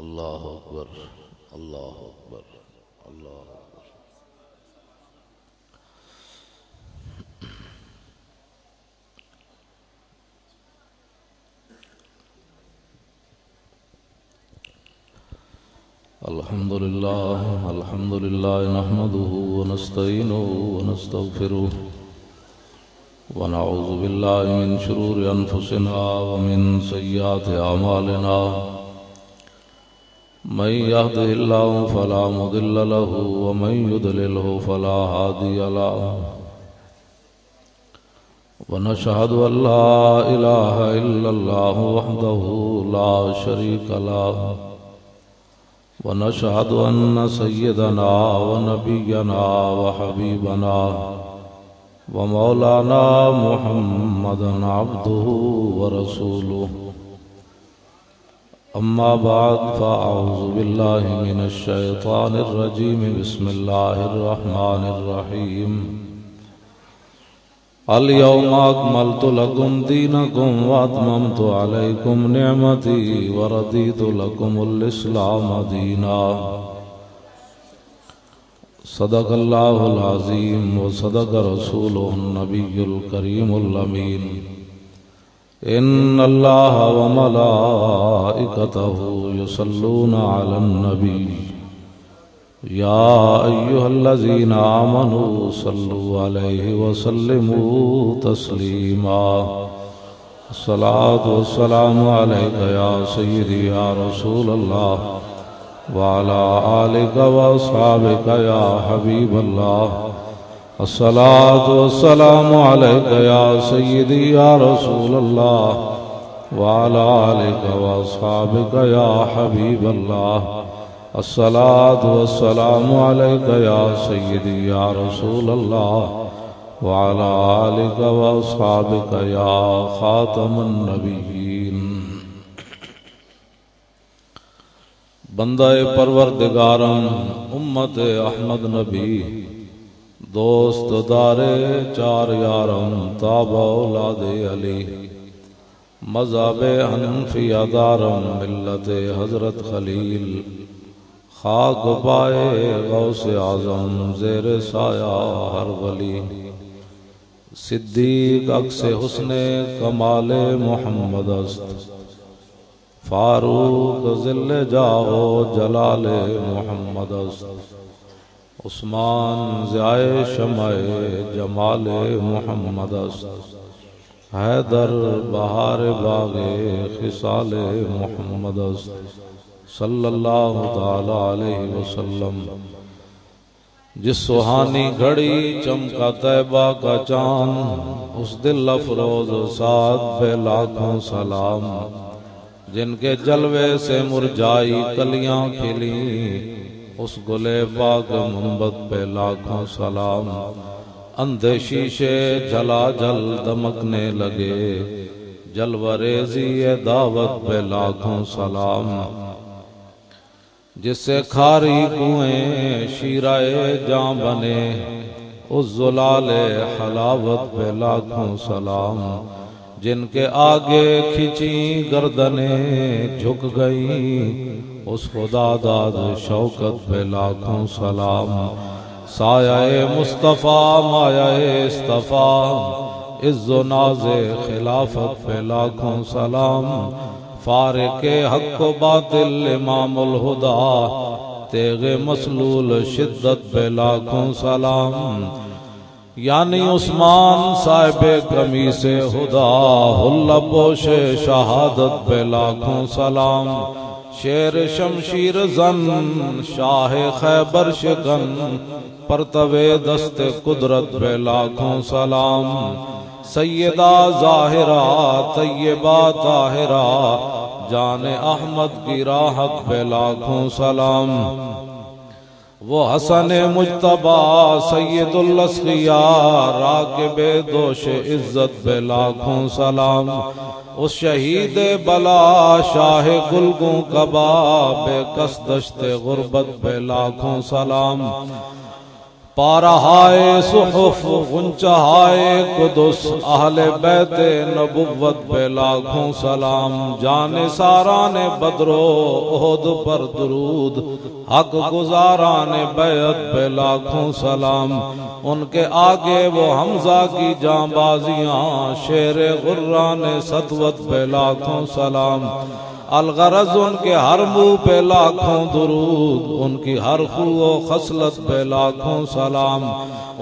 اللہ اکبر اللہ اکبر اللہ اکبر۔ الحمد للہ نحمده ونستعینه ونستغفره ونعوذ باللہ من شرور انفسنا ومن سیئات اعمالنا من يهده الله فلا مضل له ومن يضلله فلا هادي له ونشهد أن لا إله إلا الله وحده لا شريك له ونشهد أن سيدنا ونبينا وحبيبنا ومولانا محمدا عبده ورسوله أما بعد فأعوذ بالله من الشيطان الرجيم بسم الله الرحمن الرحيم اليوم أكملت لكم دينكم وأتممت عليكم نعمتي ورضيت لكم الإسلام دينا صدق الله العظيم وصدق رسوله النبي الكريم الأمين إن الله وملائكته يصلون على النبي يا أيها الذين آمنوا صلوا عليه وسلموا تسليما الصلاة والسلام عليك يا سيدي يا رسول الله وعلى آلك وأصحابك يا حبيب الله الصلاة والسلام عليك يا سيدي يا رسول الله وعلى آلك وأصحابك يا حبيب الله الصلاة والسلام عليك يا سيدي يا رسول الله وعلى آلك وأصحابك يا خاتم النبيين۔ بندہ پروردگارم امت احمد نبی دوست دارے چار یارم تابع اولاد علی مذہب حنفیہ دارم ملت حضرت خلیل خاک پائے غوث اعظم زیر سایہ ہر ولی صدیق عکس حسن کمال محمد است فاروق ذل جاہ جلال محمد است عثمان ضیائے شمع جمال محمد است حیدر بہار باغ خصال محمد است صلی اللہ تعالی علیہ وسلم۔ جس سہانی گھڑی چمکا طیبہ کا چاند اس دل افروز سعد پہ لاکھوں سلام جن کے جلوے سے مرجائی کلیاں کھلی اس گلے پاک منبت پہ لاکھوں سلام اندھے شیشے جلا جل دمکنے لگے جلوہ ریزی دعوت پہ لاکھوں سلام جس سے کھاری کنویں شیرائے جاں بنے اس زلال حلاوت پہ لاکھوں سلام جن کے آگے کھچی گردنیں جھک گئیں اس خدا داد شوکت پہ لاکھوں سلام سایہ مصطفیٰ مایہ اصطفیٰ عز و ناز خلافت پہ لاکھوں سلام فارق حق و باطل امام الہدا تیغ مسلول شدت پہ لاکھوں سلام یعنی عثمان صاحب قمیص خدا حلہ پوش شہادت پہ لاکھوں سلام شیر شمشیر زن شاہ خیبر شکن پرتوے دست قدرت پہ لاکھوں سلام سیدہ ظاہرہ طیبہ طاہرہ جان احمد کی راحت پہ لاکھوں سلام وہ حسن مجتبہ سید الاسقیاء راکب دوش عزت پہ لاکھوں سلام اس شہید بلا شاہ گلگوں کبا بے کس دشت غربت پہ لاکھوں سلام پارہائے صحف غنچہائے قدس اہل بیت نبوت پہ لاکھوں سلام، جان ساران بدر و احد پر درود، حق گزاران بیعت پہ لاکھوں سلام، ان کے آگے وہ حمزہ کی جانبازیاں، شیر غران سطوت پہ لاکھوں سلام، الغرض ان کے ہر منہ پہ لاکھوں درود، ان کی ہر خو و خصلت پہ لاکھوں سلام،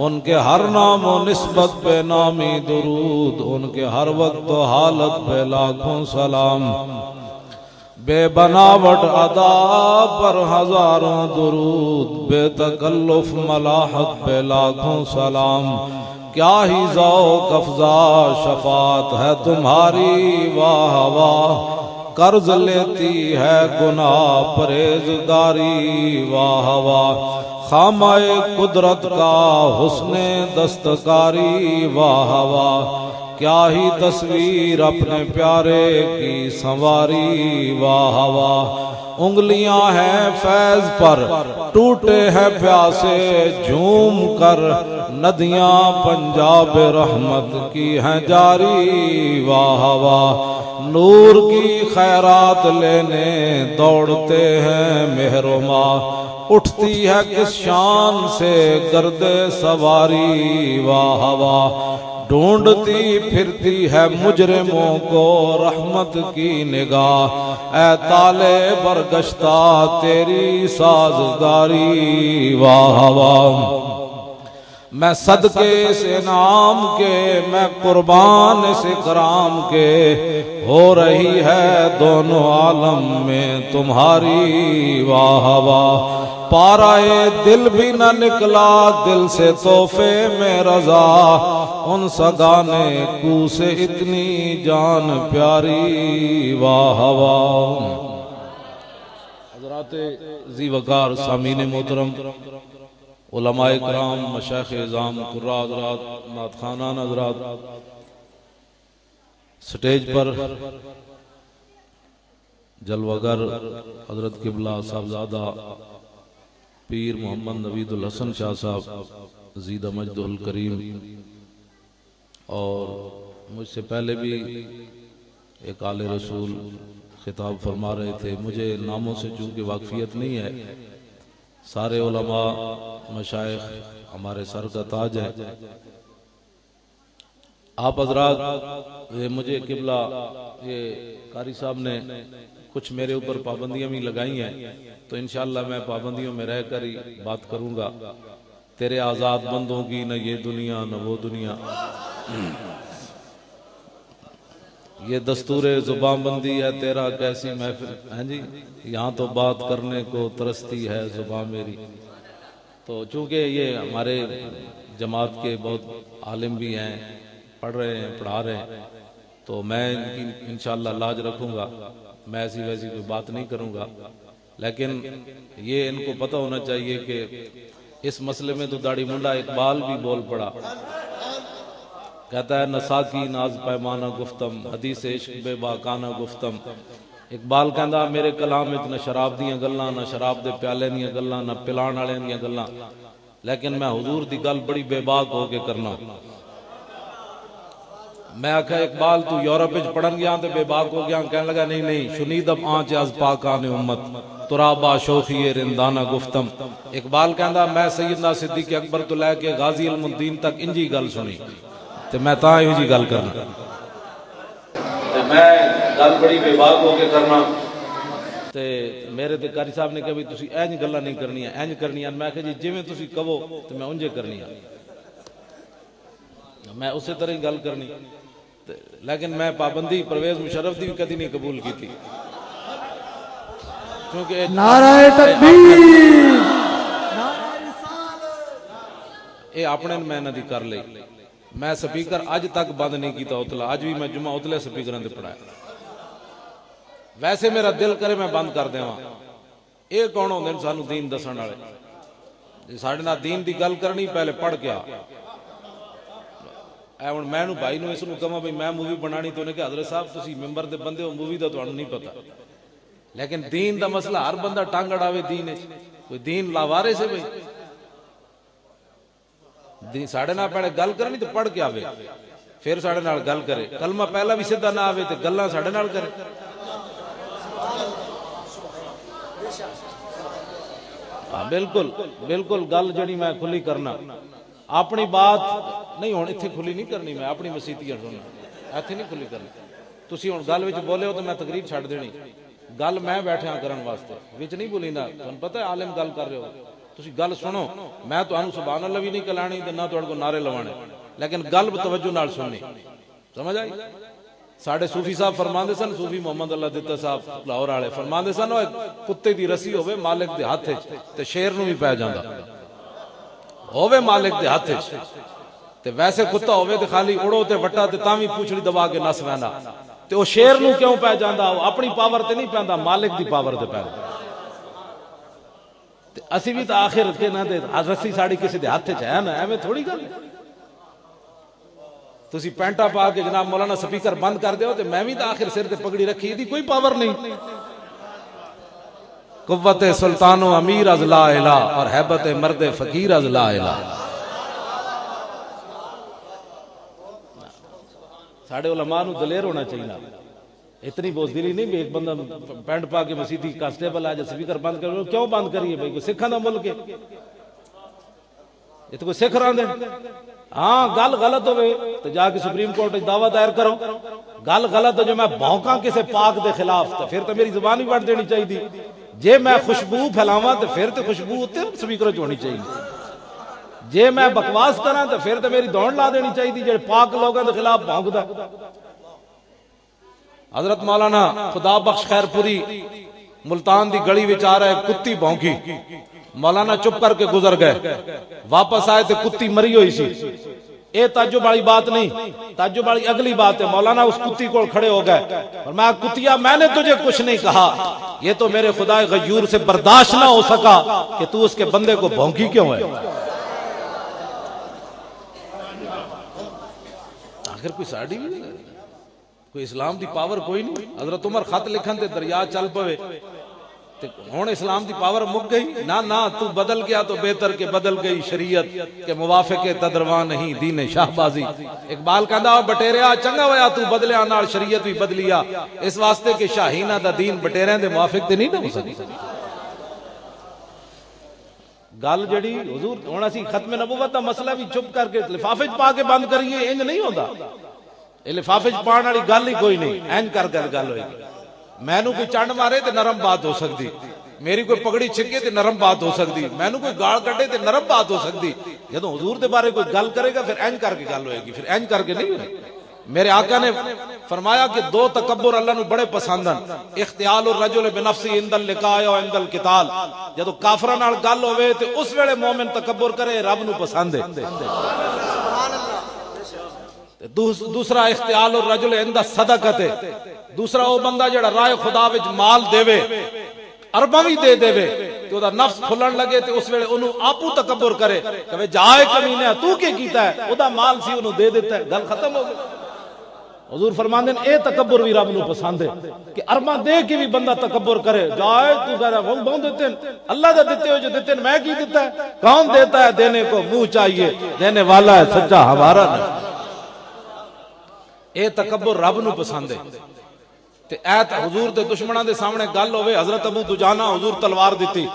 ان کے ہر نام و نسبت پہ نامی درود، ان کے ہر وقت و حالت پہ لاکھوں سلام، بے بناوٹ ادا پر ہزاروں درود، بے تکلف ملاحت پہ لاکھوں سلام، کیا ہی ذوق افزا شفاعت ہے تمہاری، واہ واہ قرض لیتی ہے گناہ پرہیزگاری، واہ واہ خامہ قدرت کا حسن دستکاری، واہ واہ کیا ہی تصویر اپنے پیارے کی سنواری، واہ واہ انگلیاں ہیں فیض پر ٹوٹے ہیں پیاسے، جھوم کر ندیاں پنجاب رحمت کی ہیں جاری، واہ واہ نور کی خیرات لینے دوڑتے ہیں مہرما، اٹھتی ہے کس شان سے گرد سواری، واہ واہ ڈھونڈتی پھرتی ہے مجرموں کو رحمت کی نگاہ، اے تالے برگشتہ تیری سازگاری، واہ واہ میں صدقے سے نام کے، میں قربان سے کرام کے، ہو رہی ہے دونوں عالم میں تمہاری، واہ واہ پارائے دل بھی نہ نکلا دل سے تحفے میں رضا، ان سگانے کو سے اتنی جان پیاری، واہ واہ حضرات ذی وقار سامعین محترم، علماء کرام، مشائخ اعظام، قراء حضرات، نعت خوانان حضرات، سٹیج پر جلوگر حضرت قبلہ صاحبزادہ پیر محمد نوید الحسن شاہ صاحب زیدہ مجدہ الکریم، اور مجھ سے پہلے بھی ایک آل رسول خطاب فرما رہے تھے، مجھے ناموں سے چونکہ واقفیت نہیں ہے، سارے علماء مشائخ ہمارے سر کا تاج ہے، آپ حضرات یہ مجھے قبلہ یہ قاری صاحب نے کچھ میرے اوپر پابندیاں بھی لگائی ہیں، تو انشاءاللہ میں پابندیوں میں رہ کر ہی بات کروں گا، تیرے آزاد بندوں کی نہ یہ دنیا نہ وہ دنیا، یہ دستور زبان بندی ہے تیرا کیسی محفل ہیں جی، یہاں تو بات کرنے کو ترستی ہے زبان میری، تو چونکہ یہ ہمارے جماعت کے بہت عالم بھی ہیں، پڑھ رہے ہیں پڑھا رہے ہیں، تو میں ان کی انشاءاللہ لاج رکھوں گا، میں ایسی ویسی کوئی بات نہیں کروں گا، لیکن یہ ان کو پتہ ہونا چاہیے کہ اس مسئلے میں تو داڑھی منڈا اقبال بھی بول پڑا، کہتا ہے نساکی ناز پیمانہ گفتم، حدیث عشق بے باکانہ گفتم، اقبال کہندا میرے کلام وچ نہ شراب دیاں گلاں، نہ شراب دے پیالے دیاں گلاں، نہ پلان والے دیاں گلاں، لیکن میں حضور دی گل بڑی بے باک ہو کے کرنا، میں آکھا اقبال تو یورپ وچ پڑھن گیا تے بے باک ہو گیا، کہنے لگا نہیں نہیں شنیدم آنچ از پاکان امت ترابا شوخی رندانہ گفتم، اقبال کہندا میں سیدنا صدیق اکبر تو لے کے غازی علم الدین تک انجی گل سنی تے میں تاں ہی جی گل کرنا، تے میں گل بڑی بے باک ہو کے کرنا، تے میرے تے قاری صاحب نے کہا بھی تسی اینج گلاں نہیں کرنیاں اینج کرنیاں، میں کہا جی جویں تسی کہو تے میں انجے کرنیاں، میں اسی طرح ہی گل کرنی، لیکن میں پابندی پرویز مشرف دی بھی کدی نہیں قبول کی تھی، کیونکہ نعرہ تکبیر، اے اپنے میں نہ دی کر لئی، میں سپیکر اج تک بند نہیں کیتا اتلا، اج بھی میں جمعہ اتلے سپیکراں تے پڑھایا، ویسے میرا دل کرے میں بند کر دیواں، اے کون ہوندے سانو دین دسن والے، ساڈے نال دین دی گل کرنی پہلے پڑھ کے آ، اے ہن میں نو بھائی نو اس نو کہاں بھئی میں مووی بنانی، تو نے کہ حضرت صاحب تسی ممبر دے بندے ہو، مووی دا تانوں نہیں پتہ، لیکن دین دا مسئلہ ہر بندہ ٹانگ اڑاوے دین ہے، کوئی دین لاوارے سے بھئی، ساڑھے نال پہلے گل کرنی تو پڑھ کے آوے پھر ساڑھے نال گل کرے، کلمہ پہلا بھی سیدھا نہ آوے تو گلاں ساڑھے نال کرے۔ بالکل بالکل گل جڑی میں کھلی کرنا اپنی بات نہیں ہون اتھے کھلی نہیں کرنی، میں اپنی مسیتیاں سننا ایتھے نہیں کھلی کرنی۔ تسی ہن گل وچ بولے ہو تو میں تقریر چھڈ دینی، گل میں بیٹھا کرن واسطے وچ نہیں بولیندا۔ تھانوں پتہ ہے عالم گل کر رہے ہو، تسی گل سنو، میں تانوں سبحان اللہ بھی نہیں کلانی تے نہ تہاڈے کو نعرے لوانے، لیکن گل توجہ نال سننی، سمجھ آئی؟ ساڈے صوفی صاحب فرماندے سن، صوفی محمد اللہ دتا صاحب لاہور والے فرماندے سن، کتے دی رسی ہوے مالک دے ہاتھ وچ تے شیر نوں بھی پے جاندا ہوے مالک دے ہاتھ وچ، تے ویسے کتا ہوے تے خالی اڑو تے وٹا تے تاں وی پوچھڑی دبا کے نس ویندا، تے او شیر نوں کیوں پے جاندا؟ او اپنی پاور تے نہیں پیندا، مالک دی پاور تے پیندا۔ تے اسی بھی تے آخر کے نہ تے رسی ساڈی کسی دے ہاتھ وچ ہے نا، ایویں تھوڑی گل۔ تسی پینٹا پا کے جناب مولانا سپیکر بند کر دیو تے میں بھی تے آخر سر تے پگڑی رکھی دی کوئی پاور نہیں۔ قوت سلطان و امیر از لا الہ اور ہیبت مرد فقیر از لا الہ۔ ساڑھے علماء نو دلیر ہونا چاہیے، اتنی بوزدلی نہیں بھی ایک بندہ پینٹ پا کے مسیدی کانسٹیبل آ جائے سپیکر بند کر، کیوں بند کریے بھائی؟ کوئی سکھاں دا ملک ہے، یہ تو کوئی سکھ رہا دے۔ ہاں گل غلط ہوئے تو جا کے سپریم کورٹ دعویٰ دائر کرو، گل غلط ہو جو میں بھونکاں کسے پاک دے خلاف تو پھر تو میری زبان ہی وٹ دینی چاہیے دی، جے میں خوشبو پھیلاواں تو پھر تو خوشبو اتنے سپیکر ہونی چاہیے، جے میں بکواس کراں تو پھر تو میری دوڑ لا دینی چاہیے دی، جے پاک لوگوں دے خلاف بھونک دا۔ حضرت مولانا خدا بخش خیر پوری ملتان دی گلی وچ آ رہا ہے، کتی بھونکی، مولانا چپ کر کے گزر گئے، واپس آئے تو کتی مری ہوئی سی۔ اے تعجب والی بات نہیں، تعجب والی اگلی بات ہے، مولانا اس کتی کو کھڑے ہو گئے اور میں کتیا میں نے تجھے کچھ نہیں کہا، یہ تو میرے خدا غیور سے برداشت نہ ہو سکا کہ تو اس کے بندے کو بھونکی کیوں ہے۔ آخر کوئی ساڑی بھی نہیں، کوئی اسلام دی پاور کوئی نہیں۔ حضرت عمر خط لکھن تے دریا چل پوے ہون اسلام دی پاور مک گئی، نہ تو بدل گیا تو بہتر کہ بدل گئی شریعت کے موافق تدرواں نہیں دین شاہبازی۔ اقبال کہندا بٹیریا چنگا ہویا تو بدلیا نال شریعت بھی بدلیا، اس واسطے کہ شاہینہ دا دین بٹیریاں دے موافق تے نہیں نہ ہو سکی۔ گل جڑی حضور ہن اسی ختم نبوت دا مسئلہ بھی چپ کر کے لفافے چ پا کے بند کریے، انج نہیں ہوندا۔ اے لفافے چ پان والی گل ہی کوئی نہیں، انج کر گل ہوئے گی۔ میں نو کوئی چنڈ مارے تے نرم بات ہو سکتی، میری کوئی پگڑی چھکے تے نرم بات ہو سکتی، میں نو کوئی گال کٹے تے نرم بات ہو سکتی، جدوں حضور دے بارے کوئی گل کرے گا پھر انج کر کے گل ہوئے گی، پھر انج کر کے نہیں ہوئے۔ میرے آقا نے فرمایا کہ دو تکبر اللہ نو بڑے پسند ہیں، اختیال الرجل بنفسی عند اللقاء و عند القتال، جدوں کافراں نال گل ہوے تے اس ویلے مومن تکبر کرے، رب نو پسند ہے۔ دوسرا اختیال الرجل عند الصدقۃ، دوسرا وہ بندہ جڑا راہ خدا وچ مال دے ارباں بھی دے تے دا نفس کھلن لگے تے اس ویلے اونوں آپو تکبر کرے کہ جائے کمینے تو کی کیتا ہے، او دا مال سی اونوں دے دیتا ہے، گل ختم ہو گئی۔ حضور فرماندے اے تکبر بھی رب نو پسند ہے کہ ارباں دے کے بھی بندہ تکبر کرے، جائے تو کہہ رہا وہ دیتے ہیں اللہ دا دیتے ہو جو دیتے ہیں، میں کی دیتا ہے؟ کون دیتا ہے؟ دینے کو منہ چاہیے، دینے والا ہے سچا ہمارا نہیں۔ اے تکبر رب نو پسند ہے۔ تے ایت حضور دے دشمناں دے سامنے گل ہوئے، حضرت ابو دجانہ حضور تلوار دیتی،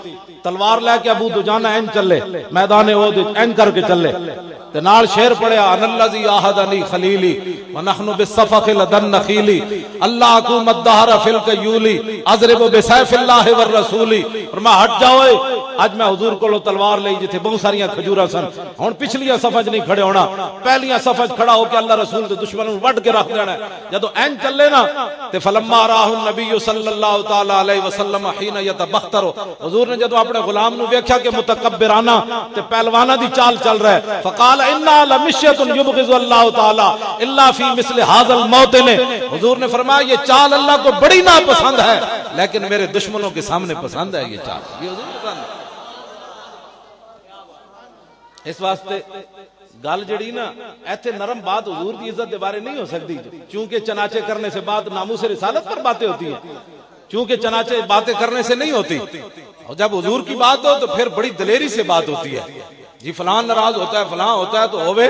تلوار لے کے ابو دجانہ این چلے میدان احد این کر کے چلے تے نال شعر پڑھیا، ان الذی عاہدنی خلیلی ونحن بالصفق لدن نخیلی اللہ اقوم الدہر فی القیولی اضرب بسیف اللہ والرسول۔ فرما ہٹ جاؤ، اج میں حضور کو تلوار لئی جتھے بہت ساریاں کھجوراں سن، ہن پچھلیاں صفحہ نہیں کھڑے ہونا، پہلیاں صفحہ کھڑا ہو کے اللہ رسول دے دشمنوں نوں وڈ کے رکھ دینا ہے۔ جدوں این چلے نا تے فلما راہ النبی صلی اللہ تعالی علیہ وسلم حین یتبختر، حضور نے جدوں اپنے غلام نو ویکھیا کہ متکبرانہ تے پہلوانہ دی چال چل رہا ہے، فقال انا لمشیۃ یبغض اللہ تعالی الا فی مثل ھذا الموطن، حضور نے فرمایا یہ چال اللہ کو بڑی ناپسند ہے لیکن میرے دشمنوں کے سامنے پسند ہے یہ چال، یہ حضور پسند ہے۔ اس واسطے گل جڑی نا ایتھے نرم بات حضور دی عزت دے بارے نہیں ہو سکتی، چونکہ چناچے کرنے سے بات ناموس رسالت پر باتیں ہوتی ہیں، چونکہ چناچے باتیں کرنے سے نہیں ہوتی، اور جب حضور کی بات ہو تو پھر بڑی دلیری سے بات ہوتی ہے۔ جی فلاں ناراض ہوتا ہے فلاں ہوتا ہے تو ہوے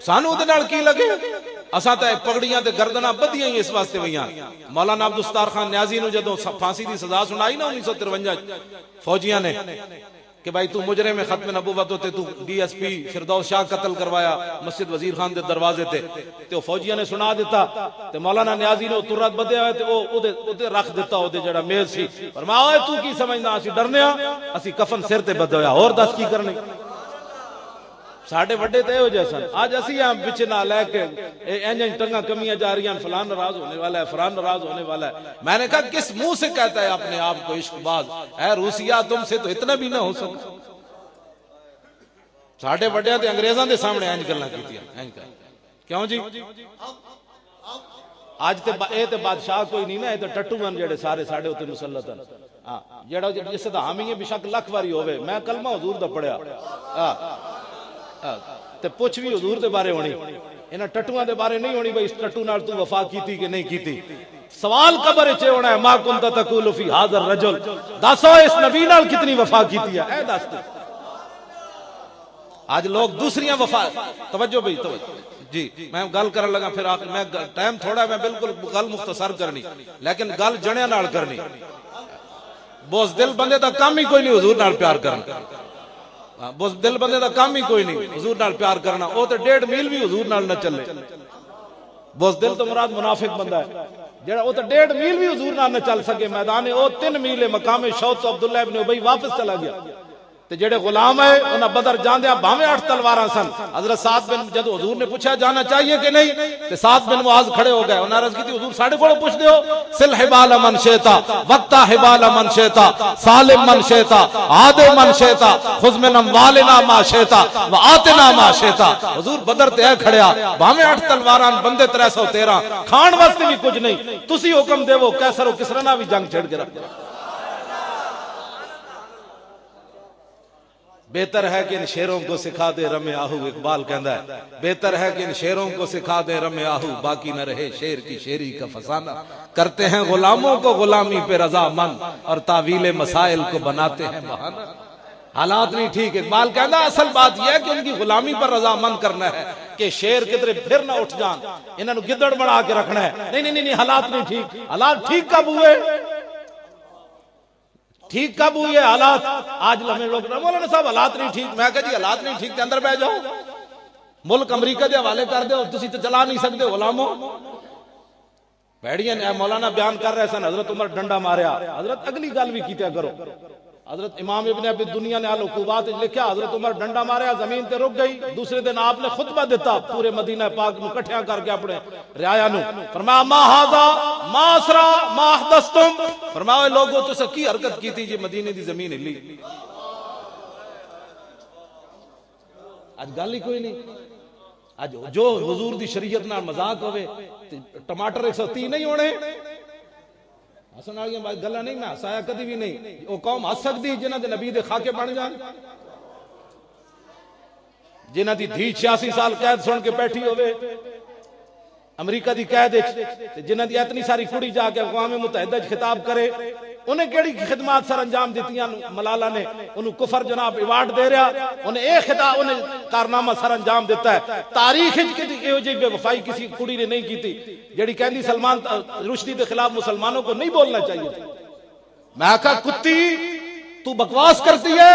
سانو دے نال کی لگے اساں تے پگڑیاں تے گردناں بدیاں ہی اس واسطے ہویاں مولانا عبدالستار خان نیازی نو جدوں پھانسی دی سزا سنائی نا 1953 فوجیاں نے کہ بھائی تو مجرم میں ختم نبوت ہوتے تو ڈی ایس پی فردوس شاہ قتل کروایا مسجد وزیر خان دے دروازے تے تے فوجیاں نے سنا دیتا تے مولانا نیازی نے ترت بدیا ہوئے تے او تے رکھ دیتا او دے جڑا میز سی فرمایا اوے تو کی سمجھدا اسی ڈرنے ہاں اسی کفن سر تے بدیا ہویا اور دس کی کرنے ساڈے وڈے تے ہو جیسا آج اسی ہم وچ نہ لے کے انج ٹنگاں کمیاں جا رہی ہیں فلان ناراض ہونے والا ہے فران ناراض ہونے والا ہے میں نے کہا کس منہ سے کہتا ہے اپنے آپ کو عشق باز اے روسیا تم سے تو اتنا بھی نہ ہو سکتا ساڈے وڈیاں تے انگریزاں دے سامنے انج گلاں کیتیاں انج کیوں جی آج تے اے تے بادشاہ کوئی نہیں نا اے تے ٹٹو من جڑے سارے ساڈے اوتے مسلط ہیں ہاں جڑا جس دا حامی ہے بے شک لاکھ واری ہوے میں کلمہ حضور دا پڑھیا ہاں تے پوچھ بھی حضور دے بارے ہونی انہاں ٹٹوؤں دے بارے نہیں ہونی بھئی اس ٹٹو نال تو وفا کیتی کہ نہیں کیتی سوال قبر وچ ہونا ہے ما کنت تقول فی ھذا الرجل دسو اس نبی نال کتنی وفا کیتی ہے اے دس آج لوگ دوسریاں وفا توجہ بھئی توجہ جی میں گل کرن لگا پھر آخر میں ٹائم تھوڑا میں بالکل گل مختصر کرنی لیکن گل جڑیاں نال کرنی بوز دل بندے دا کام ہی کوئی نہیں حضور نال پیار کرنا بس دل بندے دا کام ہی کوئی نہیں حضور نال پیار کرنا او تے 1.5 میل بھی حضور نال نہ چلے بس دل تو مراد منافق بندہ ہے جڑا او تے 1.5 میل بھی حضور نال نہ چل سکے میدان او 3 میل مقام شوت تو عبداللہ ابن ابی واپس چلا گیا تے جڑے غلام ہے انہاں بدر جاندیاں بھاویں 8 تلواراں سن حضرت سعد بن جد حضور نے پوچھا جانا چاہیے کہ نہیں تے سعد بن معاذ کھڑے ہو گئے انہاں عرض کی تھی حضور ساڈے کول پوچھ دیو سل حبال من شیتا وقتا حبال من شیتا سالم من شیتا عاد من شیتا خذ من اموالنا ما شیتا وآتنا ما شیتا حضور بدر تے اے کھڑیا بھاویں 8 تلواراں بندے 313 کھان واسطے بھی کچھ نہیں تسی حکم دیو کیسر و کسرا نال بھی جنگ چھڑ کے رکھ بہتر ہے کہ ان شیروں کو سکھا دے رمے آہو اقبال کہندا ہے بہتر ہے کہ ان شیروں کو سکھا دے رمے آہو باقی نہ رہے شیر کی شیری کا فسانہ کرتے ہیں غلاموں کو غلامی پہ رضا مند اور تعویل مسائل کو بناتے ہیں بہانہ حالات نہیں ٹھیک اقبال کہندا اصل بات یہ ہے کہ ان کی غلامی پر رضا مند کرنا ہے کہ شیر کدھر پھر نہ اٹھ جان انہاں نو گدڑ بنا کے رکھنا ہے نہیں حالات نہیں ٹھیک حالات ٹھیک کب ہوئے ٹھیک کب ہوئی ہے حالات آج لمحے لوگ مولانا صاحب حالات نہیں ٹھیک میں کہا جی حالات نہیں ٹھیک تے اندر بیٹھ جاؤ ملک امریکہ دے حوالے کر دے تسی تے چلا نہیں سکتے غلاموں بیڑیاں مولانا بیان کر رہے سن حضرت عمر ڈنڈا ماریا حضرت اگلی گل بھی کیتے کرو حضرت امام ابن ابی دنیا نے العقوبات لکھا حضرت عمر ڈنڈا ماریا زمین تے رک گئی دوسرے دن آپ نے خطبہ دیتا پورے مدینہ پاک نو کٹھیاں کر کے اپنے رعایا نو فرمایا ما ھذا ما اسرا ما احدثتم فرمایا لوگوں تو سکی حرکت کی تھی جی مدینے دی زمین ہلی آج گل ہی کوئی نہیں آج جو حضور دی شریعت نال مذاق ہوئے ٹماٹر 130 نہیں ہونے حسن آگیا گلہ نہیں میں ہسایا کدی بھی نہیں وہ قوم ہس سکتی جنہ دے نبی دے خاکے بن جان جنہ دی دھی 86 سال قید سن کے بیٹھی ہوئے امریکہ دی قید جنہ دی اتنی ساری کڑی جا کے اقوام متحدہ خطاب کرے انہیں کیڑی خدمات سر انجام دیتیاں ملالہ نے انہوں کفر جناب ایوارڈ دے رہا انہیں ایک خطاب انہیں کارنامہ سر انجام دیتا ہے تاریخ جی بے وفائی کسی کڑی نے نہیں کی تھی جیڑی کہندی سلمان رشدی کے خلاف مسلمانوں کو نہیں بولنا چاہیے میں کہا کتی تو بکواس کرتی ہے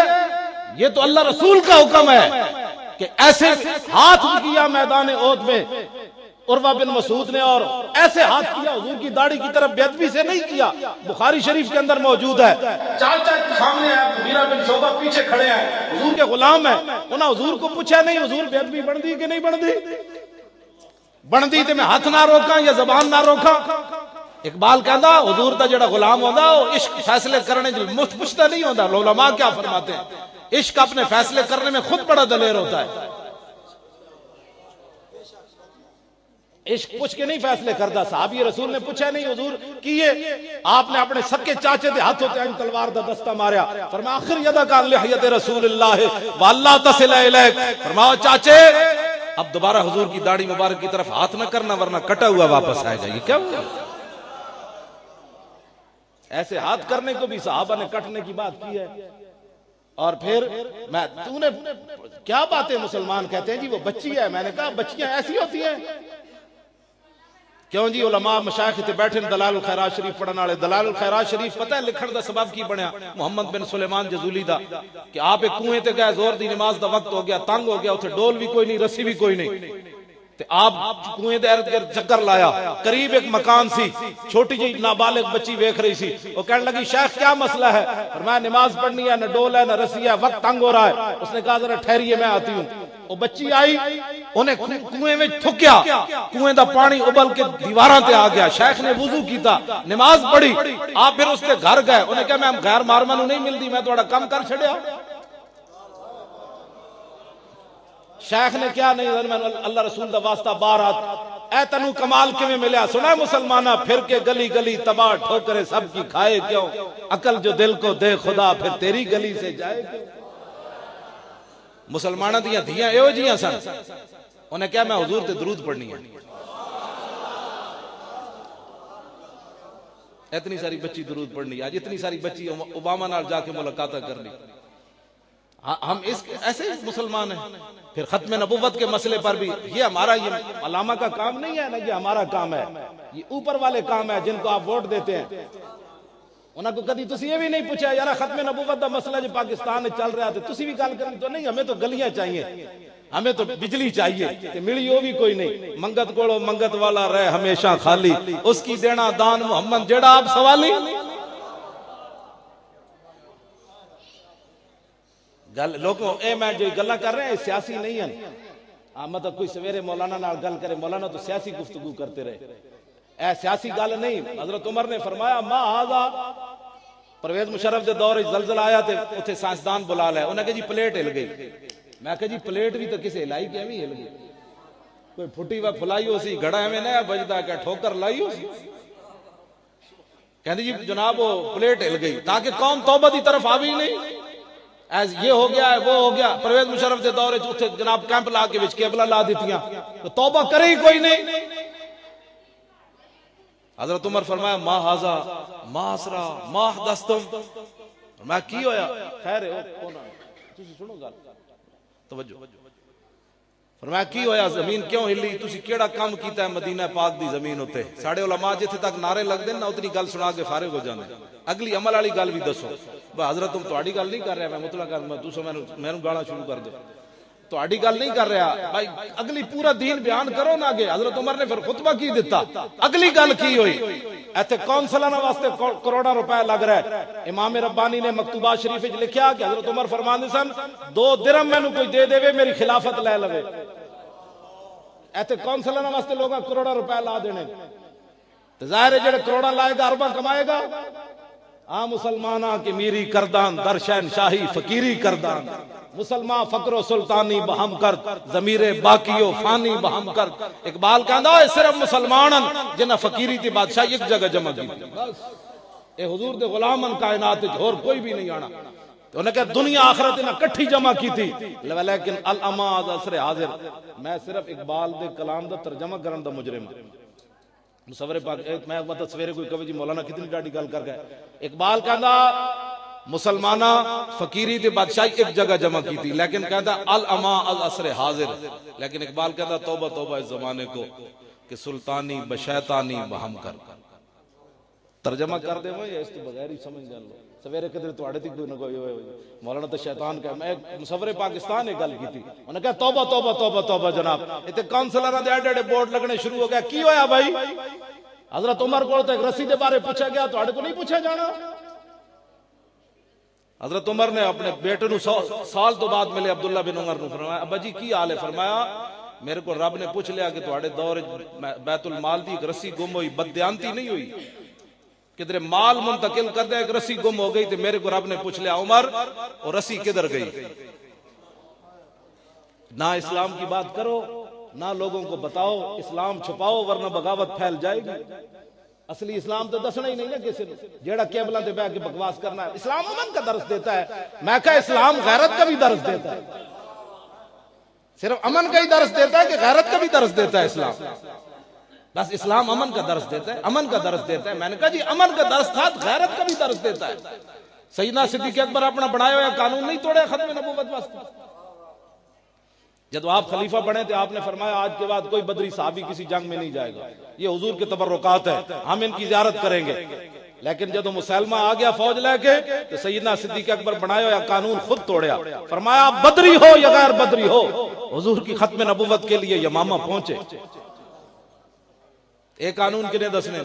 یہ تو اللہ رسول کا حکم ہے کہ ایسے ہاتھ کیا میدان احد میں عروہ بن مسعود نے اور ایسے ہاتھ کیا حضور کی داڑھی کی طرف بے ادبی سے نہیں کیا بخاری شریف کے اندر موجود ہے چاچا سامنے ہے مغیرہ بن شعبہ پیچھے کھڑے ہیں حضور کے غلام ہیں انہاں حضور کو پوچھا نہیں حضور بے ادبی بن دی کہ نہیں بن دی بن دی تے میں ہاتھ نہ روکاں یا زبان نہ روکاں اقبال کہندا حضور دا جڑا غلام ہوندا وہ عشق فیصلے کرنے جو مفت نہیں ہوندا علماء کیا فرماتے ہیں عشق اپنے فیصلے کرنے میں خود بڑا دلیر ہوتا ہے عشق پوچھ کے نہیں فیصلے کرتا صحابی رسول نے پوچھا نہیں حضور کیے آپ نے اپنے سکے چاچے دے ہاتھوں تے تلوار دا دستہ ماریا فرمایا آخر یدا کا لحیت رسول اللہ واللہ تصل الیک فرمایا چاچے اب دوبارہ حضور کی داڑھی مبارک کی طرف ہاتھ نہ کرنا ورنہ کٹا ہوا واپس آئے گا یہ کیا ہوا ایسے ہاتھ کرنے کو بھی صحابہ نے کٹنے کی بات کی ہے اور پھر تو نے کیا باتیں مسلمان کہتے ہیں جی وہ بچی ہے. میں نے کہا بچیاں ایسی ہوتی ہیں کیوں جی؟ علماء مشائخ تے بیٹھے دلال الخیرات شریف پڑھن والے. دلال الخیرات شریف پتہ ہے لکھن دا سبب کی بنیا؟ محمد بن سلیمان جزولی دا کہ آپ ایک کنویں تے گئے, زور دی نماز دا وقت ہو گیا, تنگ ہو گیا, اتھے ڈول بھی کوئی نہیں, رسی بھی کوئی نہیں, تے آپ کنویں دے ارد گرد چکر لایا. قریب ایک مکان سی, چھوٹی جی نابالغ بچی ویکھ رہی سی. وہ کہنے لگی شیخ کیا مسئلہ ہے؟ فرمایا نماز پڑھنی ہے, نہ ڈول ہے نہ رسی ہے, وقت تنگ ہو رہا ہے. اس نے کہا ذرا ٹھہریے میں آتی ہوں. وہ بچی آئی, انہیں کنویں میں تھکیا, کنویں دا پانی ابل کے دیواراں تے آ گیا. شیخ نے وضو کیتا, نماز پڑھی. آپ پھر اس کے گھر گئے, انہیں کہا میں غیر مارمنو نہیں ملتی, میں تھوڑا کم کر چھڑیا. شیخ نے کیا نہیں, اللہ رسول دا واسطہ بارات اے تنو کمال کیویں ملیا؟ سنا مسلمانہ پھر کے گلی گلی تباہ ٹھوکرے سب کی کھائے کیوں, عقل جو دل کو دے خدا پھر تیری گلی سے جائے کیوں. مسلمانہ دیاں دھیاں ایو جیاں سن. انہیں کہا میں حضور تے درود پڑھنی ہے. اتنی ساری بچی درود پڑھنی, آج اتنی ساری بچی اوباما نال جا کے ملاقاتہ کرنی. ہم اس ایسے مسلمان ہیں. پھر ختم نبوت کے مسئلے پر بھی یہ ہمارا یہ علامہ کا کام نہیں ہے نا, یہ ہمارا کام ہے, یہ اوپر والے کام ہے جن کو آپ ووٹ دیتے ہیں. انہوں کو کدی تسی یہ بھی نہیں پوچھا یار ختم نبوت دا مسئلہ جو پاکستان میں چل رہا تھا تسی بھی گل کرنی تو نہیں, ہمیں تو گلیاں چاہیے, ہمیں تو بجلی چاہیے. تے ملی وہ بھی کوئی نہیں, منگت کوڑو منگت والا رہے ہمیشہ خالی, اس کی دینا دان محمد جیڑا آپ سوالی. لوگوں اے میں جو گلاں کر رہے ہیں سیاسی نہیں ہیں. مطلب کوئی سویرے مولانا نال گل کرے, مولانا تو سیاسی گفتگو کرتے رہے, اے سیاسی گل نہیں. حضرت عمر نے فرمایا ما ہاذا, پرویز مشرف دے دور زلزلہ آیا تے اتھے سائنسدان بلا لے. انہاں کہ جی پلیٹ ہل گئی. میں کہ جی پلیٹ بھی تو کسے ہلائی کہ ایویں ہل گئی, کوئی پھٹی وا پھلائی ہو سی, گھڑا ایویں نہ بجدا کہ ٹھوکر لائی ہو سی. کہندے جی جناب وہ پلیٹ ہل گئی تاکہ قوم توبہ دی طرف آوی نہیں. ایز یہ ہو گیا ہے وہ ہو گیا. پرویز مشرف دے دور اتھے جناب کیمپ لا کے وچ کیبلا لا دیتیاں, تو توبہ کرے ہی کوئی نہیں. حضرت عمر فرمایا ما ہاذا ما اسرا ما حدثتم. میں کی ہویا خیر ہے کون تسی سنو گل توجہ. فرمایا کی ہویا, زمین کیوں ہلی, تسی کیڑا کام کیتا ہے مدینہ پاک دی زمین ہوتے. ساڑے علماء جتھے تک نعرے لگ دیں نا اتنی گل سنا کے فارغ ہو جانے, اگلی عمل والی گل بھی دسو. حضرت تم تہاڈی گل نہیں کر رہا, میں مطلق کر تسو مینوں گالا شروع کر دو, تہاڈی گل نہیں کر رہا بھائی, اگلی پورا دین بیان کرو نا آگے. حضرت عمر نے پھر خطبہ کی دیتا, اگلی گل کی ہوئی ایتھے کونسلانہ واسطے کروڑا روپے لگ رہا ہے. امام ربانی نے مکتوبات شریف وچ لکھیا کہ حضرت عمر فرماندے سن 2 درہم مینوں کوئی دے دے میری خلافت لے لوے. ایتھے کونسلانہ واسطے لوگاں کروڑا روپے لا دینے, تے ظاہر ہے جڑے کروڑا لائے گا ارباں کمائے گا. مسلمانہ کی میری کردان در شہنشاہی فقیری کردان, مسلمان فقر و سلطانی بہم کرد ضمیر باقی و فانی بہم کرد. اقبال کہندا ہے صرف مسلمانن جنہ فقیری تی بادشاہی ایک جگہ جمع کی, بس اے حضور دے غلامن کائنات وچ اور کوئی بھی نہیں آنا. تو انہیں کہا دنیا آخرت انہیں کٹھی جمع کی تھی, لیکن الاما از عصر حاضر. میں صرف اقبال دے کلام دا ترجمہ کرن دا مجرم ہوں. مصور پاک میں مطلب سویرے کوئی کہے جی مولانا کتنی ڈاڈی گل کر گئے. اقبال کہندا مسلمانہ فقیری تے بادشاہی ایک جگہ جمع کی تھی, لیکن کہندا الاما از عصر حاضر. لیکن اقبال کہندا توبہ توبہ اس زمانے کو کہ سلطانی بشیطانی بہم کر. ترجمہ کر دے یا اس تو بغیر ہی سمجھ جان لو. سویرے کدھر تواڈے تے کوئی نہ کوئی مولانا تو شیطان کا. میں مصور پاکستان نے گل کیتی, انہوں نے کہا توبہ توبہ توبہ توبہ جناب. ایتھے کونسلراں دے ایڈے بورڈ لگنے شروع ہو گیا. کی ہویا بھائی؟ حضرت عمر کو تے رسی دے بارے پوچھا گیا, تواڈے کو نہیں پوچھا جانا. حضرت عمر نے اپنے بیٹے نو 100 سال تو بعد ملے عبداللہ بن عمر نو. فرمایا ابا جی کی حال ہے؟ فرمایا میرے کو رب نے پوچھ لیا کہ تواڈے دور بیت المال دی ایک رسی گم ہوئی, بددیانتی نہیں ہوئی, کدھر مال منتقل کر دے, ایک رسی گم ہو گئی. تو میرے کو رب نے پوچھ لیا عمر اور رسی کدھر گئی؟ نہ اسلام کی بات کرو نہ لوگوں کو بتاؤ, اسلام چھپاؤ ورنہ بغاوت پھیل جائے گی. اصلی اسلام تو دسنا ہی نہیں نا کسی نے, جیڑا کیبلوں تے بیٹھ کے بکواس کرنا ہے. اسلام امن کا درس دیتا ہے. میں کہا اسلام غیرت کا بھی درس دیتا ہے, صرف امن کا ہی درس دیتا ہے کہ غیرت کا بھی درس دیتا ہے اسلام؟ بس اسلام امن کا درس دیتا ہے, امن کا درس دیتا ہے. میں نے کہا جی امن کا درس تھا, غیرت کا بھی درس دیتا ہے. سیدنا صدیق اکبر اپنا بنایا ہوا قانون نہیں توڑے ختم نبوت واسطے. جب آپ خلیفہ بنے تھے آپ نے فرمایا آج کے بعد کوئی بدری صحابی کسی جنگ میں نہیں جائے گا, یہ حضور کے تبرکات ہے, ہم ان کی زیارت کریں گے. لیکن جب مسلمہ آ گیا فوج لے کے تو سیدنا صدیق اکبر بنایا ہوا قانون خود توڑیا, فرمایا بدری ہو یا غیر بدری ہو حضور کی ختم نبوت کے لیے یمامہ پہنچے. ایک قانون کنے دسنے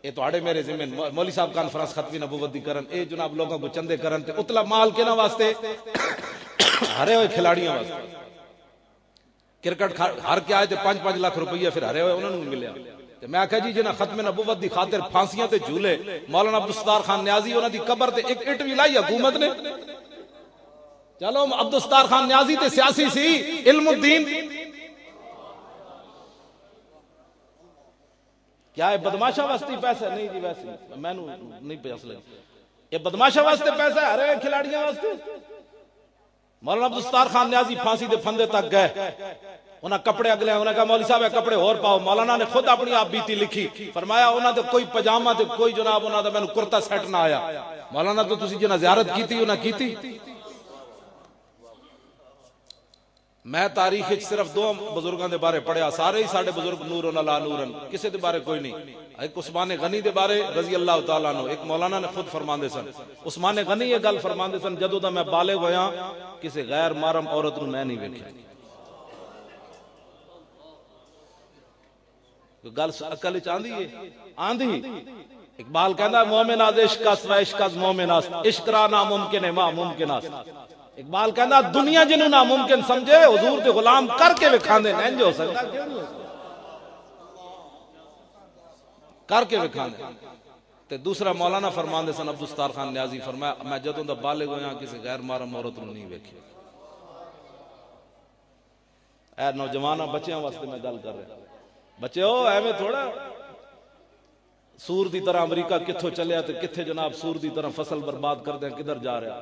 اے تواڈے میرے ذمہ مولوی صاحب کانفرنس ختم نبوت دی کرن, اے جناب لوگوں کو چندے کرن تے اتلا مال کنا واسطے ہرے ہوئے کھلاڑیاں واسطے. کرکٹ ہر کے آئے تے 5-5 لاکھ روپیہ پھر ہرے ہوئے انہوں نے ملیا. میں آکھا جی جنہ ختم نبوت دی خاطر پھانسیاں تے جھولے مولانا عبدالستار خان نیازی انہاں دی قبر تے ایک اٹ بھی لائی حکومت نے. چلو عبدالستار خان نیازی تے سیاسی سی, علم الدین کیا ہے بدماشا واسطے پیسہ نہیں جی, ویسے میں نہیں پیسہ لگا, یہ بدماشا واسطے پیسہ ہے ہرے کھلاڑیاں واسطے. مولانا عبدالستار خان نیازی پھانسی دے پھندے تک گئے, انہاں کپڑے اگلے انہاں کہا مولوی صاحب کپڑے اور پاؤ. مولانا نے خود اپنی آپ بیتی لکھی, فرمایا انہاں دے کوئی پجامہ تے کوئی جناب انہاں دا مینوں کرتا سیٹ نہ آیا. مولانا تو تسی جنہ زیارت کیتی انہاں کیتی. میں تاریخ صرف 2 بزرگاں دے بارے پڑھیا, سارے ہی ساڈے بزرگ نورن علی نورن, کسے دے بارے کوئی نہیں. ایک عثمان غنی دے بارے رضی اللہ تعالیٰ عنہ, ایک مولانا نے خود فرماندے سن. عثمان غنی یہ گل فرماندے سن جدوں دا میں بالغ ہویا کسے غیر محرم عورت نو میں نہیں ویکھیا. گل عقل وچ آندی ہے آندھی. اقبال کہندا مومن از عشق است و عشق از مومن است, عشق را ناممکن ہے ما ممکن است. اقبال کہندا دنیا جنوں ناممکن سمجھے حضور دے غلام کر کے وکھاندے نے, انج ہو سکدا کر کے وکھاندے. تے دوسرا مولانا فرماندے سن عبدالستار خان نیازی, فرمایا میں جدوں دا بالغ ہویا کسی غیر محرم عورت نوں نہیں ویکھیا. اے نوجواناں بچیاں واسطے میں گل کر رہا. بچے ہو ایویں تھوڑا سور دی طرح امریکہ کتھوں چلیا تے کتھے جناب سور دی طرح فصل برباد کر دیں کدھر جا رہا.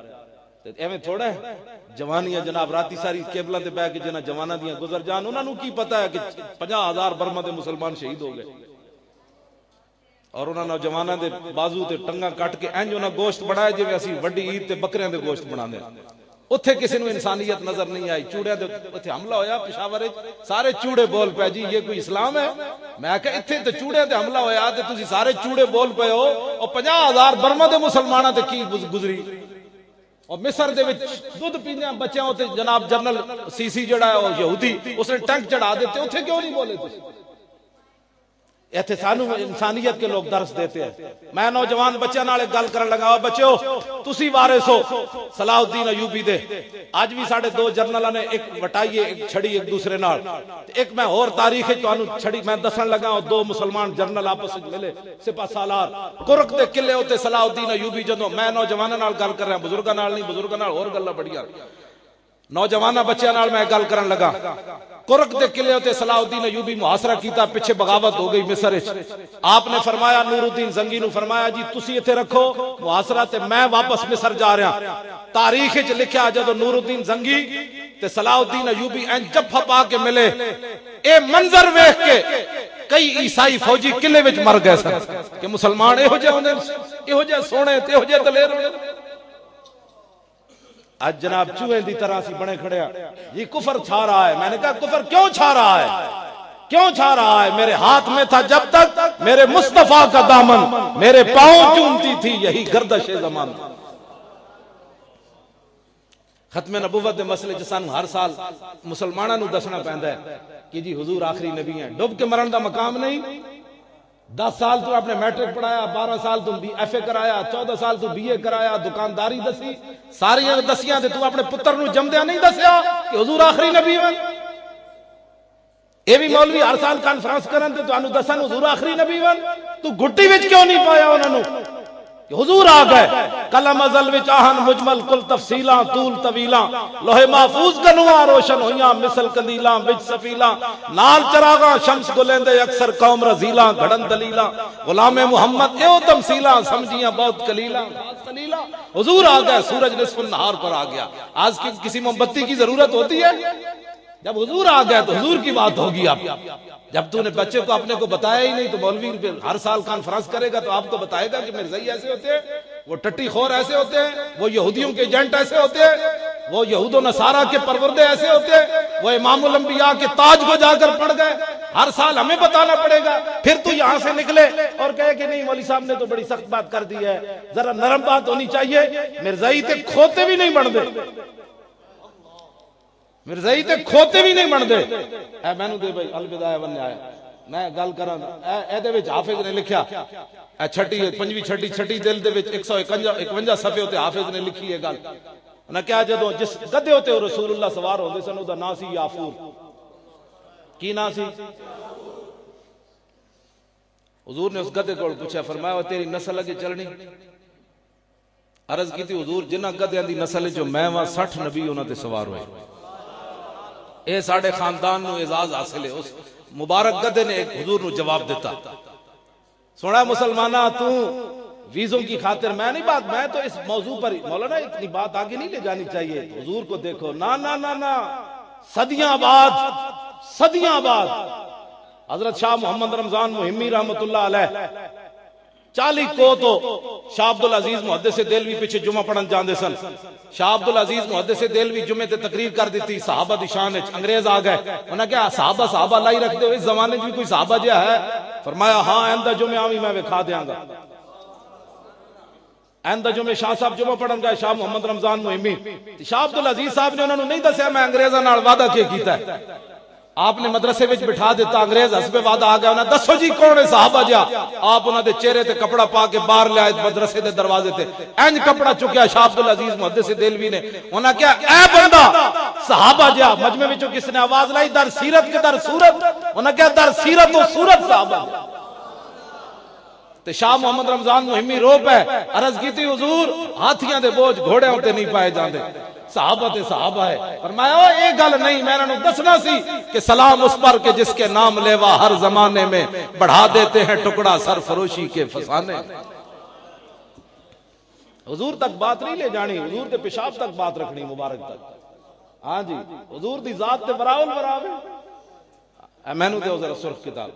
ایویں تھوڑا ہے جوانیاں جناب راتی ساری کیبلاں تے بیٹھ کے جنہ جواناں دیاں گزر جان, انہاں نوں کی پتہ ہے کہ 50,000 برما دے مسلمان شہید ہو گئے اور انہاں نوجواناں دے بازو تے ٹنگاں کٹ کے انج انہاں گوشت بنایا جویں اسی وڈی عید تے بکریاں دے گوشت بناندے. اتھے کسی نو انسانیت نظر نہیں آئی. چوڑے دے اتھے حملہ ہویا پشاور وچ, سارے چوڑے بول پے جی یہ کوئی اسلام ہے. میں کہ اتھے تے چوڑے تے حملہ ہویا تے تسی سارے چوڑے بول پے ہو, اور 50,000 برما دے مسلماناں تے کی گزری. اور مصر دے وچ دودھ پیندے بچیاں تے جناب جنرل سی سی جڑا ہے یہودی اس نے ٹینک چڑھا دیتے, اتھے کیوں نہیں بولے تسی؟ ایتھے سانو انسانیت کے لوگ درس دیتے ہیں. میں نوجوان بچیاں نال گل کرن لگا, بچیو تسی وارث ہو صلاح الدین ایوبی دے. اج بھی ساڈے 2 جرنلاں نے ایک وٹائی ایک چھڑی ایک دوسرے نال. ایک میں اور تاریخ تانوں چھڑی میں دسن لگا, 2 مسلمان جرنل آپس وچ ملے سپاہ سالار کرک دے قلعے اوتے صلاح الدین ایوبی. جدوں میں نوجواناں نال گل کر رہا, بزرگاں نال نہیں, بزرگاں نال اور گلاں بڑیاں, نوجواناں بچیاں نال میں گل کرن لگا. کرک دے قلعے تے صلاح الدین ایوبی محاصرہ کیتا, پیچھے بغاوت ہو گئی مصر وچ. آپ نے فرمایا نور الدین زنگی نو فرمایا جی تسی ایتھے رکھو محاصرہ تے میں واپس مصر جا رہا. تاریخ وچ لکھیا جدوں نور الدین زنگی تے صلاح الدین ایوبی این جفا پا کے ملے, اے منظر ویکھ کے کئی عیسائی فوجی قلعے وچ مر گئے سن کہ مسلمان ایہو جے ہوندے, ایہو جے سونے تے ایہو جے دلیر ہوندے. آج جناب چوہے دی طرح سی بنے کھڑے ہیں یہ کفر چھا رہا ہے. میں نے کہا کفر کیوں چھا رہا ہے, کیوں چھا رہا ہے؟ میرے ہاتھ میں تھا جب تک میرے مصطفیٰ کا دامن, میرے پاؤں چومتی تھی یہی گردش زمان. ختم نبوت دے مسئلے جسان ہر سال مسلمانوں نو دسنا پیندا ہے کہ جی حضور آخری نبی ہیں. ڈب کے مرن دا مقام نہیں. 10 سال تو آپ نے میٹرک پڑھایا, 12 سال تو ایف اے کرایا, 14 سال تو بی اے کرایا, دکانداری دسی, ساری دسیاں تے تو اپنے پتر نو جمدیا نہیں دسیا کہ حضور آخری نبی ہیں. اے بھی مولوی ہر سال کانفرنس کرن تے تانوں دسن حضور آخری نبی ہیں, تو گھٹی وچ کیوں نہیں پایا انہاں نو کہ حضور آ گئے. کلم ازل وچ آہن مجمل کل تفصیلاں طول طویلاں, لوح محفوظ کنواں روشن ہویاں مثل قندیلاں وچ سفیلاں, نال چراغاں شمس گلیندے اکثر قوم رزیلاں گھڑن دلیلاں, غلام محمد ایو تمثیلاں سمجھیاں بہت قلیلاں. حضور آ گئے, سورج نصف النہار پر آ گیا. آج کسی موم بتی کی ضرورت ہوتی ہے؟ جب حضور آ گئے تو حضور کی بات ہوگی. آپ جب تو نے بچے کو اپنے کو بتایا ہی نہیں تو مولوی ہر سال کانفرنس کرے گا تو آپ کو بتائے گا کہ مرزائی ایسے ہوتے ہیں. وہ ٹٹی خور ایسے ہوتے ہیں، وہ یہودیوں کے ایجنٹ ایسے ہوتے ہیں، وہ یہود و نصارہ کے پروردے ایسے ہوتے ہیں، وہ امام الانبیاء کے تاج کو جا کر پڑھ گئے، ہر سال ہمیں بتانا پڑے گا، پھر تو یہاں سے نکلے اور کہے کہ نہیں مولوی صاحب نے تو بڑی سخت بات کر دی ہے، ذرا نرم بات ہونی چاہیے۔ مرزائی تے کھوتے بھی نہیں بن دے، مرزائی تے کھوتے بھی نہیں بن دے۔ اے مینوں دے بھائی الوداع ون آیا، میں گل کراں اے دے وچ حافظ نے لکھیا، اے چھٹی پنجویں چھٹی دل دے وچ 151 صفحے ہوتے حافظ نے لکھی ہے گل۔ نہ کیا جدوں جس گدے ہوتے رسول اللہ سوار ہوندے سن او دا نام سی یافور۔ کی نام سی؟ حضور نے اس گدے کو پوچھا، فرمایا تیری نسل اگے چلنی؟ عرض کی تھی حضور جنہ گدیاں دی نسل جو میں وہاں 60 نبی انہاں تے سوار ہوئے، اے ساڑھے خاندان نو اعزاز حاصل ہے۔ اس مبارک گدے نے ایک حضور نو جواب دیتا، سونا مسلمانہ تو ویزوں کی خاطر میں نہیں بات، میں تو اس موضوع پر مولانا اتنی بات آگے نہیں لے جانی چاہیے، حضور کو دیکھو نا نا نا نا صدیاں بعد حضرت شاہ محمد رمضان محمی رحمت اللہ علیہ 40 کو تو شاہ عبدالعزیز محدث دہلوی پیچھے جمعہ پڑھن جاندے سن، شاہ عبدالعزیز محدث دہلوی جمعے تے تقریر کر دیتی، صحابہ دی شان وچ انگریز آ گئے، انہاں کہا صحابہ لائی رکھ دے، اس زمانے میں کوئی صحابہ جہا ہے؟ فرمایا ہاں آئندہ جمعہ آویں میں وکھا دیاں گا۔ آئندہ جمعے شاہ صاحب جمعہ پڑھن گئے، شاہ محمد رمضان محمی، شاہ عبدالعزیز صاحب نے انہوں نے نہیں دسیا میں انگریزاں نال وعدہ کیتا ہے، آپ نے مدرسے وچ بٹھا دیتا، انگریز حسب وعدہ آ گیا، انہاں دسو جی کون ہے صحابہ جا، آپ انہاں دے چہرے تے کپڑا پا کے باہر لے آئے مدرسے دے دروازے تے، اینج کپڑا چکیا شاہ عبدالعزیز محدث دہلوی نے، انہاں کیا اے بندہ صحابہ جا، مجمع وچوں کس نے آواز لائی در سیرت کے در صورت، انہاں کیا در سیرت و صورت صحابہ جا۔ تے شاہ محمد رمضان محمی رو پہ عرض کی تھی حضور ہاتھیاں دے بوجھ گھوڑے ہوتے نہیں پائے جاندے، صحابہ تے صحابہ ہے۔ فرمایا او ایک گل نہیں، میں نے دسنا سی کہ سلام اس پر کہ جس کے نام لیوا ہر زمانے میں بڑھا دیتے ہیں ٹکڑا سرفروشی کے فسانے۔ حضور تک بات نہیں لے جانی، حضور دے پیشاب تک بات رکھنی مبارک تک۔ ہاں جی حضور دی ذات تے براول براوے، میں نو دے ذرا سرخ کتاب،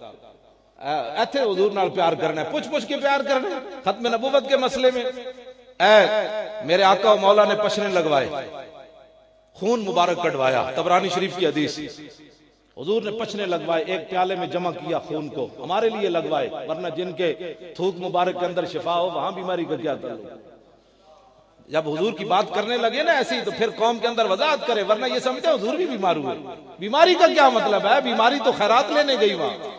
ایتھے حضور نال پیار کرنا ہے، پوچھ کے پیار کرنا ہے۔ ختم نبوت کے مسئلے میں اے میرے آقا و مولا نے پشنے لگوائے، خون مبارک کٹوایا، طبرانی شریف کی حدیث، حضور نے پچھنے لگوائے، ایک پیالے میں جمع کیا خون کو، ہمارے لیے لگوائے، ورنہ جن کے تھوک مبارک کے اندر شفا ہو وہاں بیماری کا کیا تعلق۔ جب حضور کی بات کرنے لگے نا ایسی تو پھر قوم کے اندر وضاحت کرے، ورنہ یہ سمجھتے حضور بھی بیمار ہوئے، بیماری کا کیا مطلب ہے؟ بیماری تو خیرات لینے گئی وہاں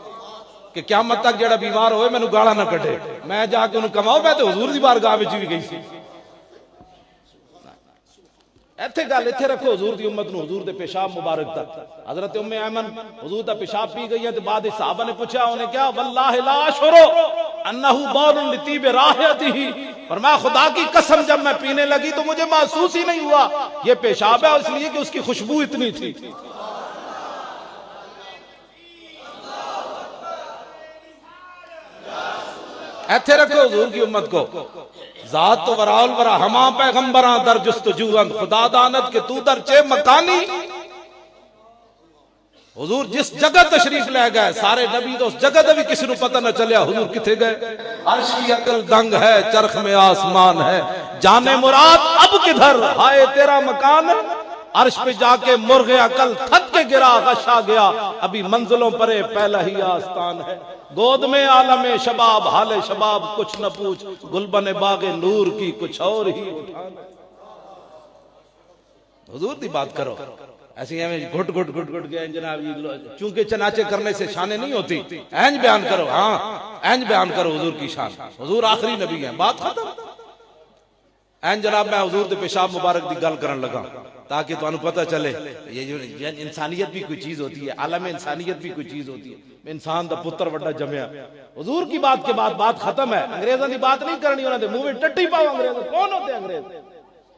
کہ قیامت تک جڑا بیمار ہوئے میں نو گالا نہ کٹے، میں جا کے انہوں کماؤ، میں تو حضور دی بارگاہ وچ بھی گئی سی۔ ایتھے گل ایتھے رکھو حضور دی امت نو، حضور دے پیشاب مبارک تک۔ حضرت ام ایمن حضور دا پیشاب پی گئی ہے تو بعد صحابہ نے پوچھا، انہیں کیا واللہ لا اشعر انہ بول لطیب رائحتہ، فرمایا خدا کی قسم جب میں پینے لگی تو مجھے محسوس ہی نہیں ہوا یہ پیشاب ہے، اس لیے کہ اس کی خوشبو اتنی تھی۔ ایتھے رکھو حضور کی امت کو، ذات تو وراول ورا ہما پیغمبران در جستجوان، خدا داند کہ تو در چے مکانی۔ حضور جس جگہ تشریف لے گئے سارے نبی تو اس جگہ بھی کسی نو پتہ نہ چلیا حضور کتھے گئے۔ عرش کی عقل دنگ ہے، چرخ میں آسمان ہے، جانے مراد اب کدھر، ہائے تیرا مکان۔ عرش پہ جا کے مرغ عقل تھک کے گرا، غشا گیا، ابھی منزلوں پرے پہلا ہی آستان ہے۔ گود میں عالم شباب، حال شباب کچھ نہ پوچھ، گلبن باغ نور کی کچھ اور ہی اٹھان۔ حضور دی بات کرو، ایسی ہمیں گھٹ گیا جناب، چونکہ چناچے کرنے سے شانیں نہیں ہوتی، اینج بیان کرو، ہاں اینج بیان کرو حضور کی شان، حضور آخری نبی ہیں، بات ختم۔ این جناب میں حضور دے پیشاب مبارک دی گل کرن لگا تاکہ تو انہوں پتہ چلے یہ انسانیت بھی کوئی چیز ہوتی ہے، عالم انسانیت بھی کوئی چیز ہوتی ہے، انسان دا پتر وڈا جمعہ۔ حضور کی بات کے بعد بات ختم ہے، انگریزوں دی بات نہیں کرنی، انہوں نے منہ میں ٹٹی پاؤ انگریز، کون ہوتے ہیں انگریز؟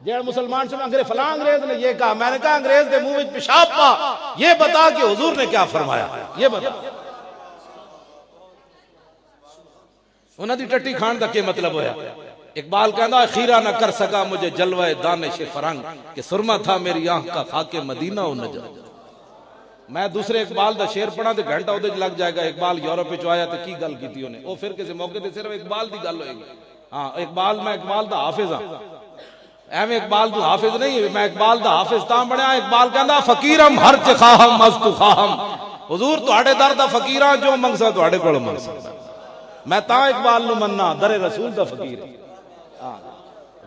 جیڑ مسلمان سے انگریز فلاں انگریز نے یہ کہا، میں نے کہا انگریز دے منہ میں پیشاب پا، یہ بتا کہ حضور نے کیا فرمایا، یہ بتا۔ انہوں دی ٹٹی کھان دا کیا مطلب ہویا؟ اقبال کہنا خیرہ نہ کر سکا مجھے جلوہ دانش فرنگ، کہ سرما تھا میری آنکھ کا خاک مدینہ و نجا۔ میں دوسرے اقبال دا شعر پڑھا تے گھنٹہ ادھے لگ جائے گا، اقبال یورپ پہ جو آیا تے کی گل کی تھی انہیں، وہ پھر کسی موقع تے صرف اقبال دی گل ہوئے گی، ہاں اقبال میں اقبال دا حافظ ہاں ایویں اقبال تو حافظ نہیں میں اقبال دا حافظ تاں بنیا اقبال کہندا فقیرم ہر چ خواہم مست خواہم حضور تواڈے در دا فقیراں جو منگسا تواڈے کول منگ سکدا میں تاں اقبال نو مننا در رسول دا فقیر ہاں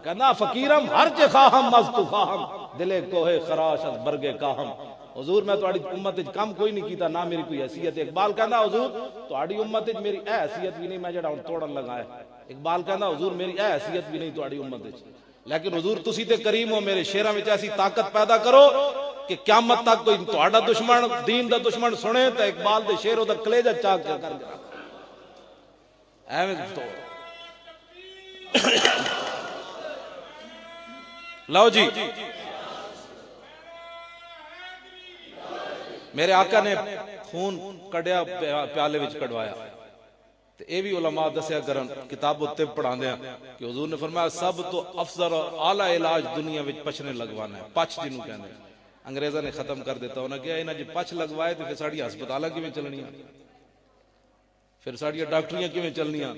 کہندا فقیرم ہر چ خواہم مست خواہم دل کوہ خراش از برگ کاہم حضور میں تواڈی امت وچ کم کوئی نہیں کیتا نہ میری کوئی حیثیت اقبال کہندا حضور تواڈی امت وچ میری اے حیثیت بھی نہیں میں جڑا ہن توڑن لگا ہے اقبال کہندا حضور میری اے حیثیت بھی نہیں تواڈی امت وچ لیکن حضور تسی تے کریم ہو میرے شیراں وچ ایسی طاقت پیدا کرو کہ قیامت تک کوئی تہاڈا دشمن دین دا دشمن سنے تے اقبال دے شعر دا کلیجہ چاک کر کے ایویں تو لو جی میرے آقا نے خون کڈیا پیالے وچ کڈوایا تے اے بھی علماء دسیا کرن کتاب الطب پڑھاندے ہیں کہ حضور نے فرمایا سب تو افضل اور اعلی علاج دنیا وچ پچھنے لگوانا ہے پچھ جنوں کہندے ہیں انگریزاں نے ختم کر دیتا انہاں کہا انہاں جے پچھ لگوائے تے پھر ساڈی ہسپتالاں کیویں چلنیاں پھر ساڈیاں ڈاکٹریاں کیویں چلنیاں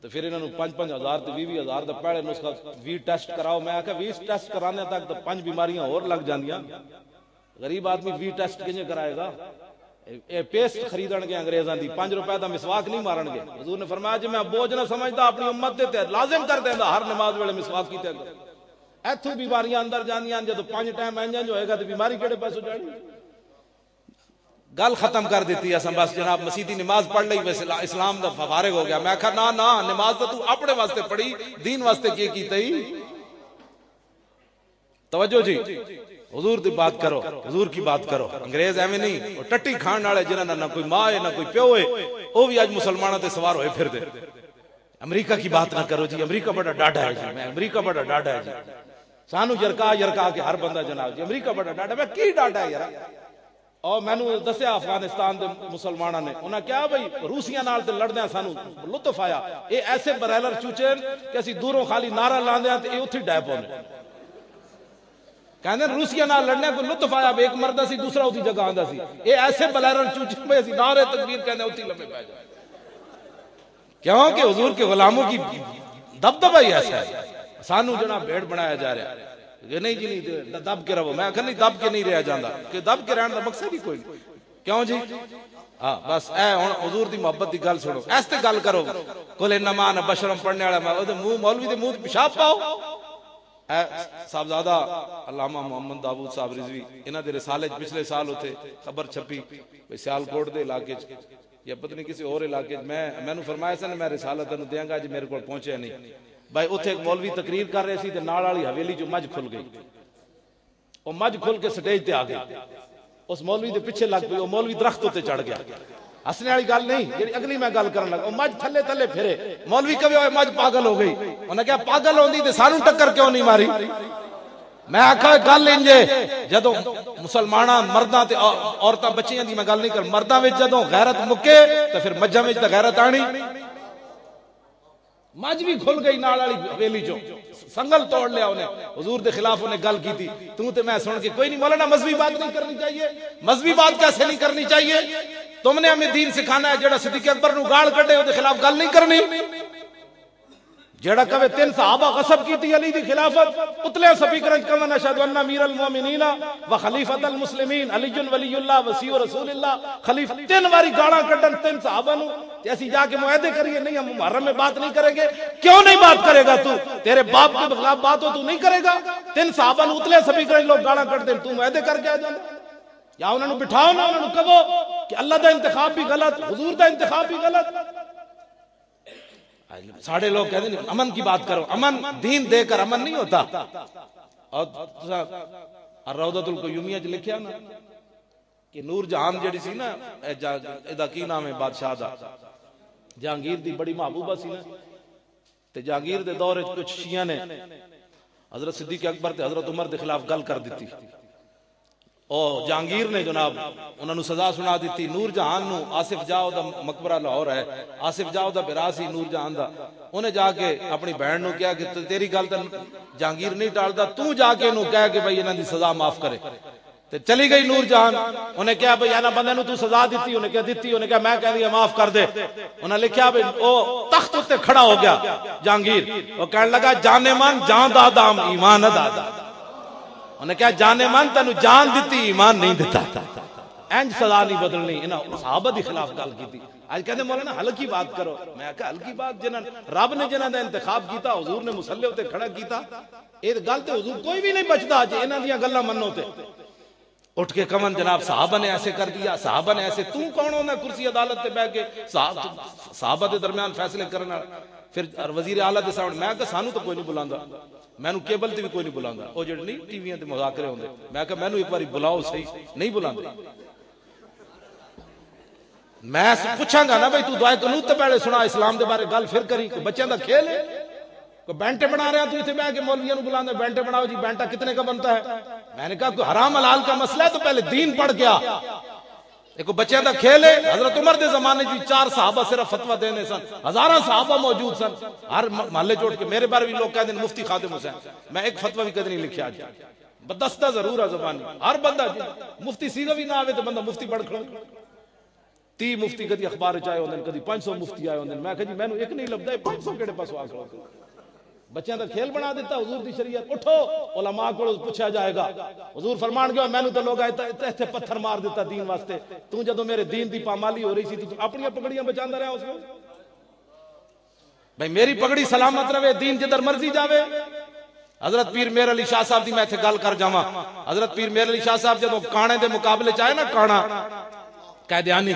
تو پھر انہاں نوں 5-5 ہزار تے 20 ہزار دا پہلے نسخہ 20 ٹیسٹ کراؤ میں آکھا 20 ٹیسٹ کرانے تک تو 5 بیماریاں اور لگ جاندیاں غریب آدمی 20 ٹیسٹ کیویں کرائے گا اے پیسٹ خریدن گے انگریزاں دی 5 روپے دا مسواک نہیں مارن گے حضور نے فرمایا جی میں بوجھ نہ سمجھدا اپنی امت تے لازم کر دیندا ہر نماز ویلے مسواک کیتے ایتھوں بیماریاں اندر جاندیاں جدو 5 ٹائم انجن جو ہوئے گا تو بیماری کیڑے پاسوں جانی گل ختم کر دیتی ہے بس جناب مسیدی نماز پڑھ لئی ویسے اسلام دا فارغ ہو گیا میں کہا نا نماز تو اپنے واسطے پڑھی دین واسطے کی کیتے ہی توجہ جی حضور دی بات کرو حضور کی بات کرو انگریز ایویں نہیں ٹٹی کھان والے جنہاں نہ کوئی ماں ہے نہ کوئی پیو ہے وہ بھی اج مسلمانوں تے سوار ہوئے پھر دے امریکہ کی بات نہ کرو جی امریکہ بڑا ڈاڈا ہے جی میں امریکہ بڑا ڈاڈا ہے جی سانو یرکا کے ہر بندہ جناب جی امریکہ بڑا ڈاڈا میں کی ڈاڈا ہے یار اور میں نے دسیا افغانستان دے مسلمانوں نے انہاں کیا بھئی روسیاں نال تے لڑدیاں سانو لطف آیا اے ایسے برائلر چوچے کہ اسی دوروں خالی نعرہ لاندے ہیں تے اے اوتھے ڈے پوندے کہندے روسیاں نال لڑنے کو لطف آیا ایک مرد سی دوسرا اوتھی جگہ آندا سی اے ایسے برائلر چوچے میں اسی نعرے تکبیر کہندے اوتھی لمبے پے جائے کیوں کہ حضور کے غلاموں کی دبدبہ ہی ایسا ہے سانو جنا بھیڑ بنایا جا رہا ہے کہ نہیں جی نہیں دب کے رہو میں آخر نہیں دب کے نہیں رہا جاندہ کہ دب کے رہنے دا مقصد ہی کوئی نہیں کیوں جی ہاں بس اے حضور دی محبت دی گل سنو ایسے گل کرو کل انما انا بشرم پڑھنے والا منہ مولوی دے منہ پیشاب پاؤ اے صاحبزادہ علامہ محمد داؤد صاحب رضوی انہاں دے رسالے پچھلے سال ہوتے خبر چھپی سیالکوٹ دے علاقے یا پتہ نہیں کسی اور علاقے میں نے فرمایا سن میں رسالہ تینوں دیاں گا جی میرے کو پہنچے نہیں بھائی اتھے ایک مولوی تقریر کر رہے سی تے نال والی حویلی جو مجھ کھل گئی وہ مجھ کھل کے سٹیج تے آ گئی اس مولوی دے پیچھے لگ پئی وہ مولوی درخت تے چڑھ گیا ہسنے والی گل نہیں جڑی اگلی میں گل کرن لگا وہ مجھ تھلے تھلے پھرے مولوی کہے اوے مجھ پاگل ہو گئی انہاں کہا پاگل ہوندی تے سانو ٹکر کیوں نہیں ماری میں آکھا گل انجے جدوں مسلماناں مرداں تے عورتاں بچیاں دی میں گل نہیں کر مرداں وچ جدوں غیرت مکے تے پھر مجھاں وچ تے غیرت آنی مجھ بھی کھل گئی نال والی حویلی چوں سنگل توڑ لیا انہیں حضور دے خلاف انہیں گل کی تھی تو تے میں سن کے کوئی نہیں مولانا مذہبی بات نہیں کرنی چاہیے مذہبی بات کیسے نہیں کرنی چاہیے تم نے ہمیں دین سکھانا ہے جڑا صدیق اکبر نو گال کڈے دے خلاف گل نہیں کرنی جڑا کہے 3 صحابہ غصب کیتی علی دی خلافت اتلے سپیکر کہن اشہد ان امیر المومنین و خلیفۃ المسلمین علی ولی اللہ وصی رسول اللہ خلیفہ 3 واری گالاں کڈن 3 صحابہ نو تے اسی جا کے معاہدے کریے نہیں ہم محرم میں بات نہیں کریں گے کیوں نہیں بات کرے گا تو تیرے باپ کے خلاف بات ہو تو نہیں کرے گا 3 صحابہ نو اتلے سپیکر لوگ گالاں کڈ دین تو معاہدے کر کے آ جاندا یا انہاں نو بٹھاؤ نہ انہاں نو کہو کہ اللہ دا انتخاب بھی غلط حضور دا انتخاب بھی غلط ساڑھے لوگ کہتے ہیں امن کی بات کرو امن دین دے کر امن نہیں ہوتا اور الروضۃ القیومیہ جو لکھیا نا کہ نور جہان جڑی سی نا ایدا کی نام ہے بادشاہ دا جہانگیر دی بڑی محبوبہ سی نا تے جہانگیر دے دور وچ کچھ شیعہ نے حضرت صدیق اکبر تے حضرت عمر دے خلاف گل کر دیتی اور جہانگیر نے جناب انہوں نے سزا سنا دیتی نور جہان نو آصف جاؤ دا مقبرہ لاہور ہے آصف جاؤ دا براسی نور جہان دا انہیں جا کے اپنی بہن نو کیا کہ تیری گل تے جہانگیر نہیں ٹالدا تو جا کے انہوں کہہ کہ بھائی انہاں دی سزا معاف کرے تے چلی گئی نور جہان. انہیں کہا بھئی اینا بندے نو تو سزا دیتی؟ انہیں کہا دیتی. انہیں کہا میں کہہ دیا معاف کر دے. انہیں لکھیا بھئی او تخت تے کھڑا ہو گیا جہانگیر. وہ کہنے لگا جانے من جان دادام ایمان دادا. انہیں کہا جانے من تینو جان دیتی ایمان نہیں دیتا. اینج سزا نہیں بدلنی. انہیں صحابہ دی خلاف گل کی. آج کہتے ہیں مولانا ہلکی بات کرو. میں کہا ہلکی بات جنہاں رب نے جنہاں دا انتخاب کیتا حضور نے مصلی تے کھڑا کیتا یہ گل تے حضور کوئی بھی نہیں بچتا جی انہاں دیاں گلاں منو تے. اٹھ کے کمن جناب صحابہ نے ایسے کر دیا صحابہ نے ایسے. تو کون ہونا کرسی عدالت تے بیٹھ کے صحابہ دے درمیان فیصلے کرنا. پھر وزیر اعلیٰ دے سامنے میں کہا سانو تو کوئی نہیں بلاندا. مینوں کیبل تے بھی کوئی نہیں بلاندا. او جڑے نہیں ٹی ویاں تے مذاکرے ہوندے. میں کہا مینوں ایک باری بلاؤ صحیح. نہیں بلاندے. میں پوچھاں گا نا بھئی تو دعائے قنوت تے پہلے سنا اسلام دے بارے گل پھر کری. کوئی بچیاں دا کھیل ہے؟ کوئی بینٹے بنا رہا تو اتنے بیٹھ کے مولویوں کو بلاندے بینٹے بناؤ جی. بینٹا کتنے کا بنتا ہے؟ میں نے کہا کوئی حرام حلال کا مسئلہ ہے تو پہلے دین پڑھ گیا. ایک بچیاں دا کھیل ہے. حضرت عمر دے زمانے جی 4 صحابہ صرف فتوہ دینے سن. ہزاراں صحابہ موجود سن. ہر محلے جوڑ کے میرے بارے بھی لوگ کہتے ہیں مفتی خادم حسین. میں ایک فتوہ بھی کدی نہیں لکھیا آج. بدستہ ضرور ہے زبانی. ہر بندہ جی مفتی سیدھا بھی نہ آوے تو بندہ مفتی پڑھ کھڑو. 30 مفتی کدی اخبار چائے ہوندے کدی 500 مفتی آئے ہوندے. میں کہا جی مینوں ایک نہیں لبدا 500 کیڑے پاسوں آ کھڑو. بچیاں دا کھیل بنا دیتا حضور دی شریعت. اٹھو علماء کو پوچھا جائے گا. حضور فرمان گیا مینوں تے لوگ ایتھے پتھر مار دیتا دین واسطے. تو جدوں میرے دین دی پامالی ہو رہی سی تو اپنی پگڑیاں بچاندا رہا اس میں. بھئی میری پگڑی سلامت رہے دین جدھر مرضی جاوے. حضرت پیر میر علی شاہ صاحب دی میں ایتھے گل کر جاواں. حضرت پیر میر علی شاہ صاحب جدوں کانے دے مقابلے چ آئے نا کانا قائدیانی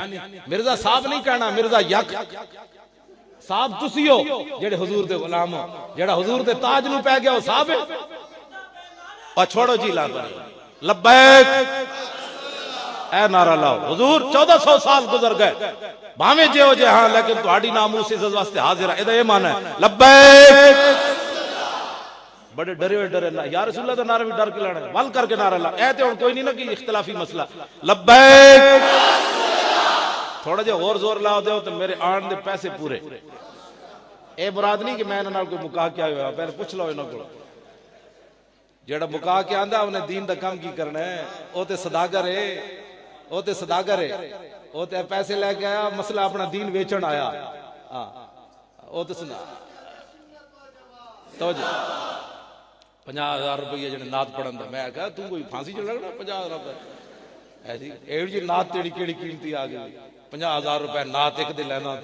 مرزا صاحب نہیں کہنا مرزا یک صاحب تسی ہو جڑے حضور دے غلام ہو. جڑا حضور دے تاج نو پہ گیا وہ صاحب ہے. اور چھوڑو جی لا کر لبیک اے نعرہ لاؤ. حضور 1400 سال گزر گئے بھاویں جے ہو جے ہاں لیکن تہاڈی ناموس عزت واسطے حاضر ہے. اے مانا ہے لبیک. بڑے ڈرے ہوئے ڈرے اللہ یا رسول اللہ دا نعرہ بھی ڈر کے لانا ول کر کے نعرہ لا. اے تے ہن کوئی نہیں نا کہ اختلافی مسئلہ. لبیک تھوڑا جے اور زور لاؤ دیو تو میرے آن دے پیسے پورے. اے مراد نہیں کہ میں انہاں نال کوئی مکاح کیا ہوا. پہلے پوچھ لو انہاں کول جیڑا مکاح کے آندا انہیں دین دا کام کی کرنا ہے. او تے صداگر ہے. او تے صداگر ہے. او تے پیسے لے کے آیا مسئلہ اپنا دین ویچن آیا. ہاں او تے سنا توجہ 50,000 روپیہ جڑے نعت پڑھن دا. میں کہا تو کوئی پھانسی چ لگنا 50,000 روپے ایسی ایڑی جی نعت تیری کیڑی قیمتی آ گئی. 50,000 روپے نعت ایک دے لینا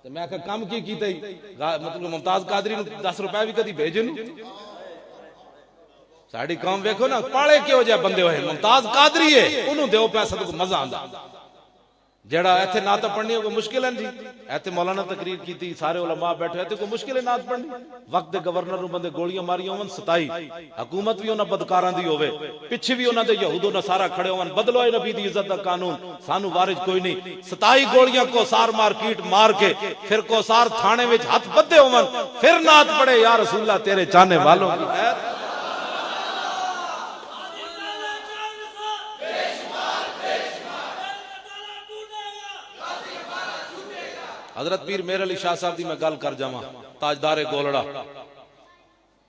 تو میں کہا کم کی کیتا ہی مطلب ممتاز قادری نو 10 روپے بھی کدی بھیجے نو. ساڈی قوم ویکھو نا پاڑے کیو جے بندے ہوئے. ممتاز قادری ہے انہوں دیو پیسہ تو مزہ آندا. جڑا ایتھے نعت پڑھنی کوئی مشکل ہے جی. ایتھے مولانا تقریر کیتی سارے علماء بیٹھے ایتھے کوئی مشکل ہے نعت پڑھنی. وقت دے گورنر نو بندے گولیاں ماری ہون 27 حکومت بھی انہاں بدکاراں دی ہوے پیچھے بھی انہاں دے یہود و نصارا کھڑے ہون بدلو اے نبی دی عزت دا قانون سانو وارث کوئی نہیں. 27 گولیاں کو سار مارکیٹ مار کے پھر کو سار تھانے وچ ہاتھ بدے ہون پھر نعت پڑھے یا رسول اللہ تیرے چاہنے والوں کی خیر. حضرت پیر میر علی شاہ صاحب دی میں گل کر جاواں تاجدار گولڑا.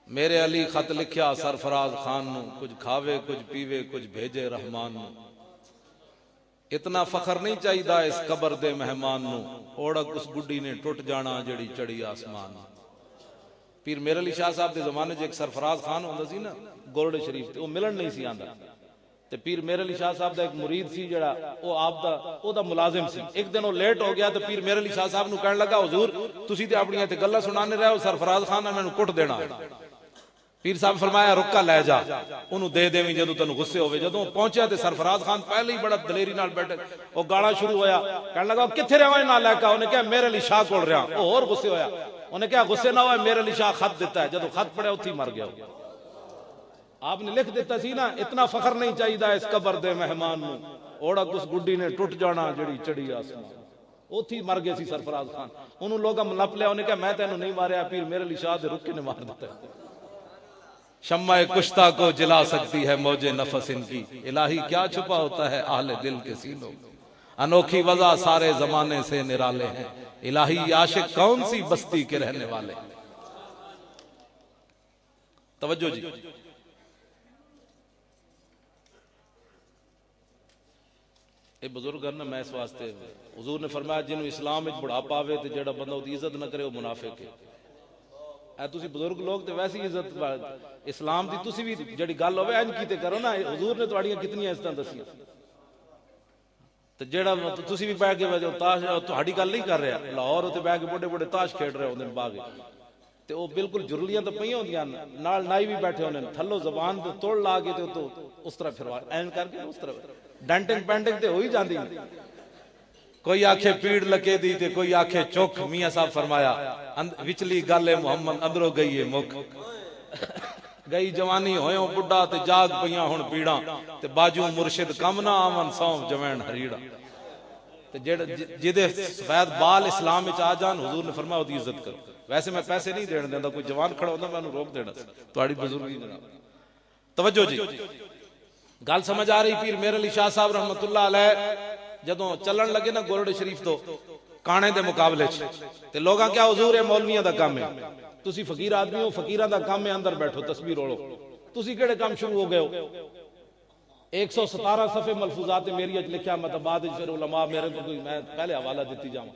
میرے علی خط لکھیا سرفراز خان نو کچھ کھاوے کچھ پیوے کچھ بھیجے رحمان نو. اتنا فخر نہیں چاہیدا اس قبر دے مہمان نو. اوڑک اس گڈی نے ٹوٹ جانا جڑی چڑی آسمان. پیر میر علی شاہ صاحب دے زمانے چ ایک سرفراز خان ہوندا سی نا گولڑے شریف تے او ملن نہیں سی آندا. تے پیر میر علی شاہ صاحب دا ایک مرید سی جڑا او آپ دا او دا ملازم سی. ایک دن او لیٹ ہو گیا تے پیر میر علی شاہ صاحب نو کہن لگا حضور تسی تے اپنی تے گلاں سنانے رہے ہو سرفراز خان نے مینوں کٹ دینا. پیر صاحب فرمایا رکا لے جا اونوں دے دیویں جدوں تینوں غصے ہوے. جدوں پہنچیا تے سرفراز خان پہلے ہی بڑا دلیری نال بیٹھے او گالا شروع ہویا. کہن لگا کتھے رہواں نال لے کے. اونے کہا میر علی شاہ کول رہیا. او اور غصے ہویا. اونے کہا غصے نہ ہوئے میر علی شاہ خط دیتا ہے. جدوں خط پڑھیا اوتھے مر گیا. آپ نے لکھ دیتا سی نا اتنا فخر نہیں چاہیدا اس قبر دے مہمان نو. اوڑک اس گڈی نے ٹوٹ جانا جڑی چڑی آسمان. اوتھی مر گئے سی سرفراز خان. انہوں لوگاں ملپ لیا. انہیں کہا میں تینوں نہیں ماریا پیر میر علی شاہ دے رکے نے مار دیتا ہے. شمع کشتہ کو جلا سکتی ہے موج نفس ان کی. الہی کیا چھپا ہوتا ہے اہل دل کے سینوں. انوکھی وضع سارے زمانے سے نرالے ہیں. الہی عاشق کون سی بستی کے رہنے والے. توجہ جی. یہ بزرگ ہے نا، میں اس واسطے حضور نے فرمایا جنہوں اسلام وچ بڑھاپا آوے تے جیڑا بندہ اودی عزت نہ کرے وہ منافق ہے. اے تسی بزرگ لوگ تے ویسی عزت اسلام دی تسی بھی جڑی گل ہوے انج کیتے کرو نا. حضور نے تہاڈیاں کتنی عزتاں دسیاں تے جیڑا تسی بھی بیٹھ کے وجو تاش تہاڈی گل نہیں کر رہا، لاہور تے بیٹھ کے بڑے بڑے تاش کھیڈ رہے ہوندے باغ تے او بالکل جرلیاں تے پئیاں ہوندیاں نال نائی بھی بیٹھے ہوندے تھلو زبان تے توڑ لا کے تے تو اس طرح پھروا این کر کے اس طرح ڈینٹنگ پینٹنگ تے ہوئی جاندی. کوئی آکھے پیڑ لگے دی تے کوئی آکھے چوک. میاں صاحب فرمایا وچلی گل محمد اندروں گئی ہے مک گئی جوانی ہویوں بڈھا تے جاگ پئیاں ہن پیڑاں تے باجو مرشد کم نہ آون سونف جوین ہریڑا. تے جدے سفید بال اسلام وچ آ جان حضور نے فرمایا اودی عزت کرو. ویسے میں پیسے نہیں دین دیندا، کوئی جوان کھڑا ہوندا میں انہوں روک دینا. تہاڈی بزرگی جناب توجہ جی گل سمجھ آ رہی. پیر میر علی شاہ صاحب رحمت اللہ علیہ جدوں چلن لگے نا گولڑے شریف تو کانے دے مقابلے چ تے لوگاں کیا حضور ہے مولویاں دا کام ہے، تسی فقیر آدمی ہو، فقیراں دا کام ہے اندر بیٹھو تسبیح روڑو. تسی کیڑے کام شروع ہو گئے ہو؟ 117 صفحے ملفوظات میری لکھیا مطلب بعد پھر علماء میرے کو میں پہلے حوالہ دیتی جاؤں.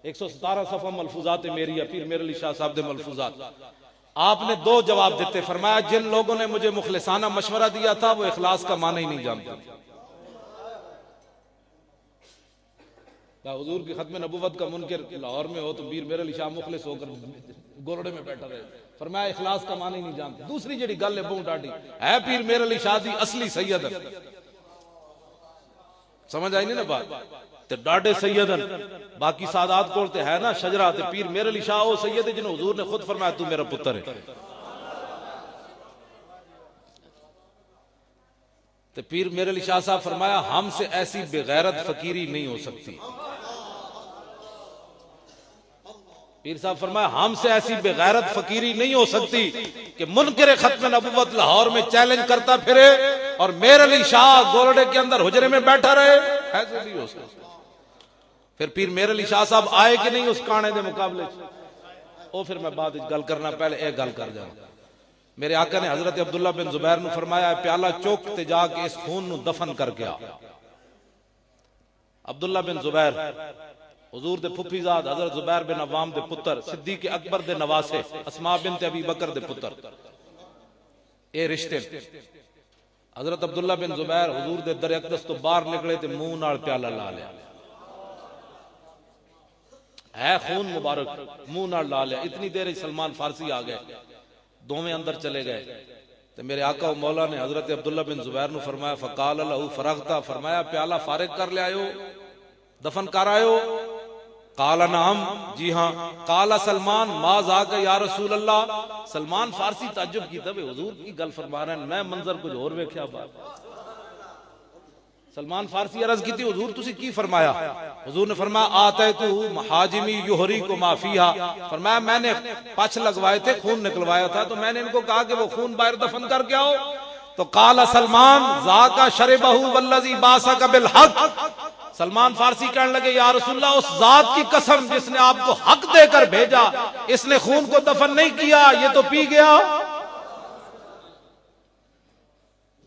117 صفحہ ملفوظات میری پیر میر علی شاہ صاحب دے ملفوظات. آپ نے 2 جواب دیتے. فرمایا جن لوگوں نے مجھے مخلصانہ مشورہ دیا تھا وہ اخلاص کا معنی ہی نہیں جانتے. حضور کی ختم نبوت کا منکر لاہور میں ہو تو پیر میر علی شاہ مخلص ہو کر گورڑے میں بیٹھا رہے. فرمایا اخلاص کا معنی نہیں جانتے. دوسری جڑی گل ہے بہت ڈاڈی ہے پیر میر علی شاہ دی اصلی سید سمجھ آئی نہیں نا بات تے ڈاڈے سیدن باقی سادات کول تے ہے نا شجرہ تے پیر میر علی شاہ او سید جنہوں حضور نے خود فرمایا تو میرا پتر ہے. تے پیر میر علی شاہ صاحب فرمایا ہم سے ایسی بغیرت فقیری نہیں ہو سکتی. پیر صاحب فرمایا ہم سے ایسی بغیرت فقیری نہیں ہو سکتی کہ منکر ختم نبوت لاہور میں چیلنج کرتا پھرے اور میر علی شاہ گولڑے کے اندر حجرے میں بیٹھا رہے. ایسے نہیں ہو سکتا. پھر پیر میر علی شاہ صاحب آئے کہ نہیں اس کانے دے مقابلے او پھر میں بعد گل کرنا پہلے ایک گل کر جاؤں. میرے آقا نے حضرت عبداللہ بن زبیر نو فرمایا پیالہ چوک تے جا کے اس خون نو دفن کر کے آ. عبداللہ بن زبیر حضور دے پھپھی زاد حضرت زبیر بن عوام دے پتر صدیق اکبر دے نواسے اسماء بنت ابی بکر دے پتر اے رشتے. حضرت عبداللہ بن زبیر حضور دے در اقدس تو باہر نکلے تے منہ نال پیالہ لا لیا ہے خون مبارک منہ نال لا لیا. اتنی دیر سلمان فارسی آ گئے دوویں اندر چلے گئے تے میرے آقا و مولا نے حضرت عبداللہ بن زبیر نو فرمایا فقال له فرغتا فرمایا پیالہ فارغ کر لے آئے ہو دفن کر آئے ہو؟ قال نعم جی ہاں. قال سلمان ما ذاک یا رسول اللہ. سلمان فارسی تعجب کیتا بے حضور کی گل فرما رہے ہیں میں منظر کچھ اور ویکھیا بات. سلمان فارسی عرض کی تھی حضور تسی کی فرمایا؟ حضور نے فرمایا آتے تو محاجمی یہری کو معافیہ. فرمایا میں نے پچھ لگوائے تھے خون نکلوایا تھا تو میں نے ان کو کہا کہ وہ خون باہر دفن کر کے آؤ. تو قال سلمان ذاک شربہ والذی باسک بالحق. سلمان فارسی کہنے لگے یا رسول اللہ اس ذات کی قسم جس نے آپ کو حق دے کر بھیجا اس نے خون کو دفن نہیں کیا یہ تو پی گیا.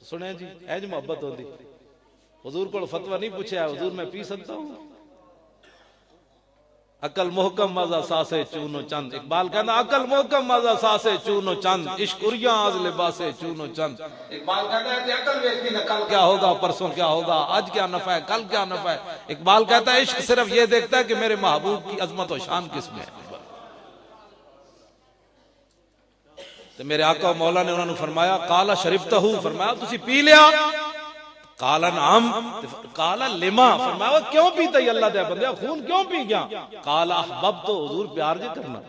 سنیں جی ایج محبت ہوتی. حضور کو فتوہ نہیں پوچھا حضور میں پی سکتا ہوں. عقل محکم مزہ ساسے چونو چند. اقبال کہنا عقل محکم مزہ ساسے چونو چند عشق اریاں آز لباسے چونو چند. اقبال کہتا ہے کہ عقل ویکھتی نہ کل کیا ہوگا پرسوں کیا ہوگا آج کیا نفع ہے کل کیا نفع ہے. اقبال کہتا ہے عشق صرف یہ دیکھتا ہے کہ میرے محبوب کی عظمت و شان کس میں ہے. تو میرے آقا و مولا نے انہوں نے فرمایا قال شربتہ فرمایا تسی پی لیا؟ قال نعم. قال لما فرمایا کیوں پیتا ہی اللہ دے بندے خون کیوں پی گیا؟ قال احببت حضور پیار جے کرنا.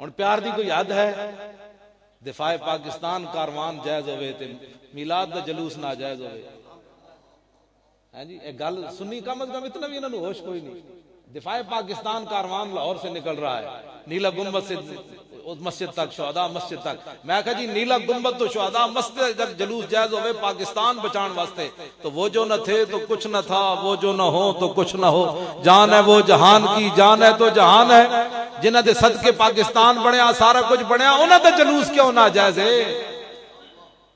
اور پیار دی کوئی حد ہے؟ دفاع پاکستان کاروان جائز ہوئے تے میلاد دا جلوس ناجائز ہوئے. ہاں جی ایک گل سنی کم از کم اتنا بھی انہوں نے ہوش کوئی نہیں. دفاع پاکستان کاروان لاہور سے نکل رہا ہے نیلا گنبد سے مسجد تک شہداء مسجد تک. میں کہا جی نیلا گنبد تو شہداء مسجد تک جلوس جائز ہوئے پاکستان بچان واسطے تو وہ جو نہ تھے تو کچھ نہ تھا وہ جو نہ ہو تو کچھ نہ ہو. جان ہے وہ جہان کی جان ہے تو جہان ہے جنہ دے صدقے پاکستان بنیا سارا کچھ بنیا انہاں دا جلوس کیوں نہ جائز ہے.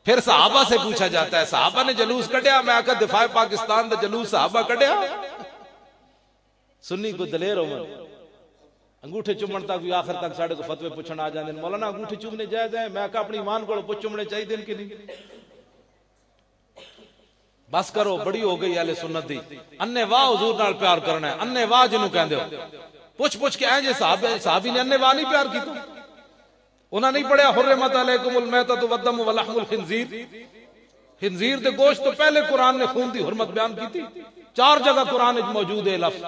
پھر صحابہ سے پوچھا جاتا ہے صحابہ نے جلوس کڈیا، میں آکا دفاع پاکستان دا جلوس صحابہ کڈیا؟ سنی کو دلیر عمر انگوٹھے چومن تک بھی آخر تک ساڑھے کو فتوے پوچھنا آ جاندے، مولانا انگوٹھے چومنے جائز ہیں؟ میں آکا اپنی ایمان کو پوچھ چومنے چاہیے دن کی نہیں؟ بس کرو، بڑی ہو گئی اہل سنت دی، انے واہ حضور نال پیار کرنا ہے، انے واہ جنوں کہندے ہو پوچھ کے آئے جے صحابی نے انے واہ نہیں پیار کیتا؟ انہاں نہیں پڑھیا حرمت علیکم المیتۃ والدم ولحم الخنزیر؟ خنزیر دے گوشت تو پہلے قرآن نے خون دی حرمت بیان کی تھی، 4 جگہ قرآن وچ موجود ہے لفظ،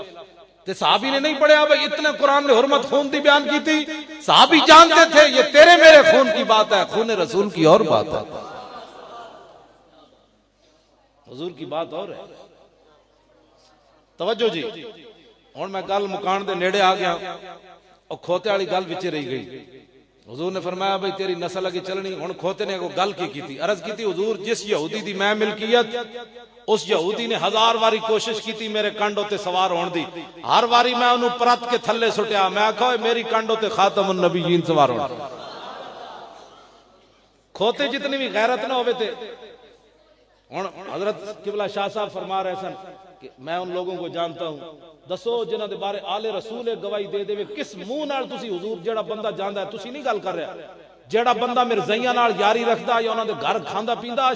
تے صحابی نے نہیں پڑھیا بھائی اتنے قرآن نے حرمت خون دی بیان کی تھی؟ صحابی جانتے تھے یہ تیرے میرے خون کی بات ہے، خون رسول کی اور بات ہے، حضور کی بات اور ہے۔ توجہ جی، ہن میں گل مکان دے نیڑے آ گیا، اور کھوتے والی گل وچ رہ گئی۔ حضور نے فرمایا بھائی تیری نسل اگے چلنی، ہن کھوتے نے گل کی عرض کی حضور جس یہودی دی میں ملکیت، اس یہودی نے 1000 واری کوشش کی تھی میرے کنڈوں تے سوار ہون دی، ہر واری میں انہوں پرت کے تھلے سٹیا، میں آکھا میری کنڈوں تے خاتم النبیین سوار ہون۔ کھوتے جتنی بھی غیرت نہ ہوئے تھے، حضرت قبلہ شاہ صاحب فرما رہے سن کہ میں ان لوگوں کو جانتا ہوں، دسو جنہاں دے بارے آل رسول گواہی دے دے کس منہ نال تسی حضور جڑا بندہ جاندا ہے، تسی نہیں گل کر رہا، جڑا بندہ مرزائیاں نال یاری رکھدا یا انہاں دے گھر کھاندا پیندا،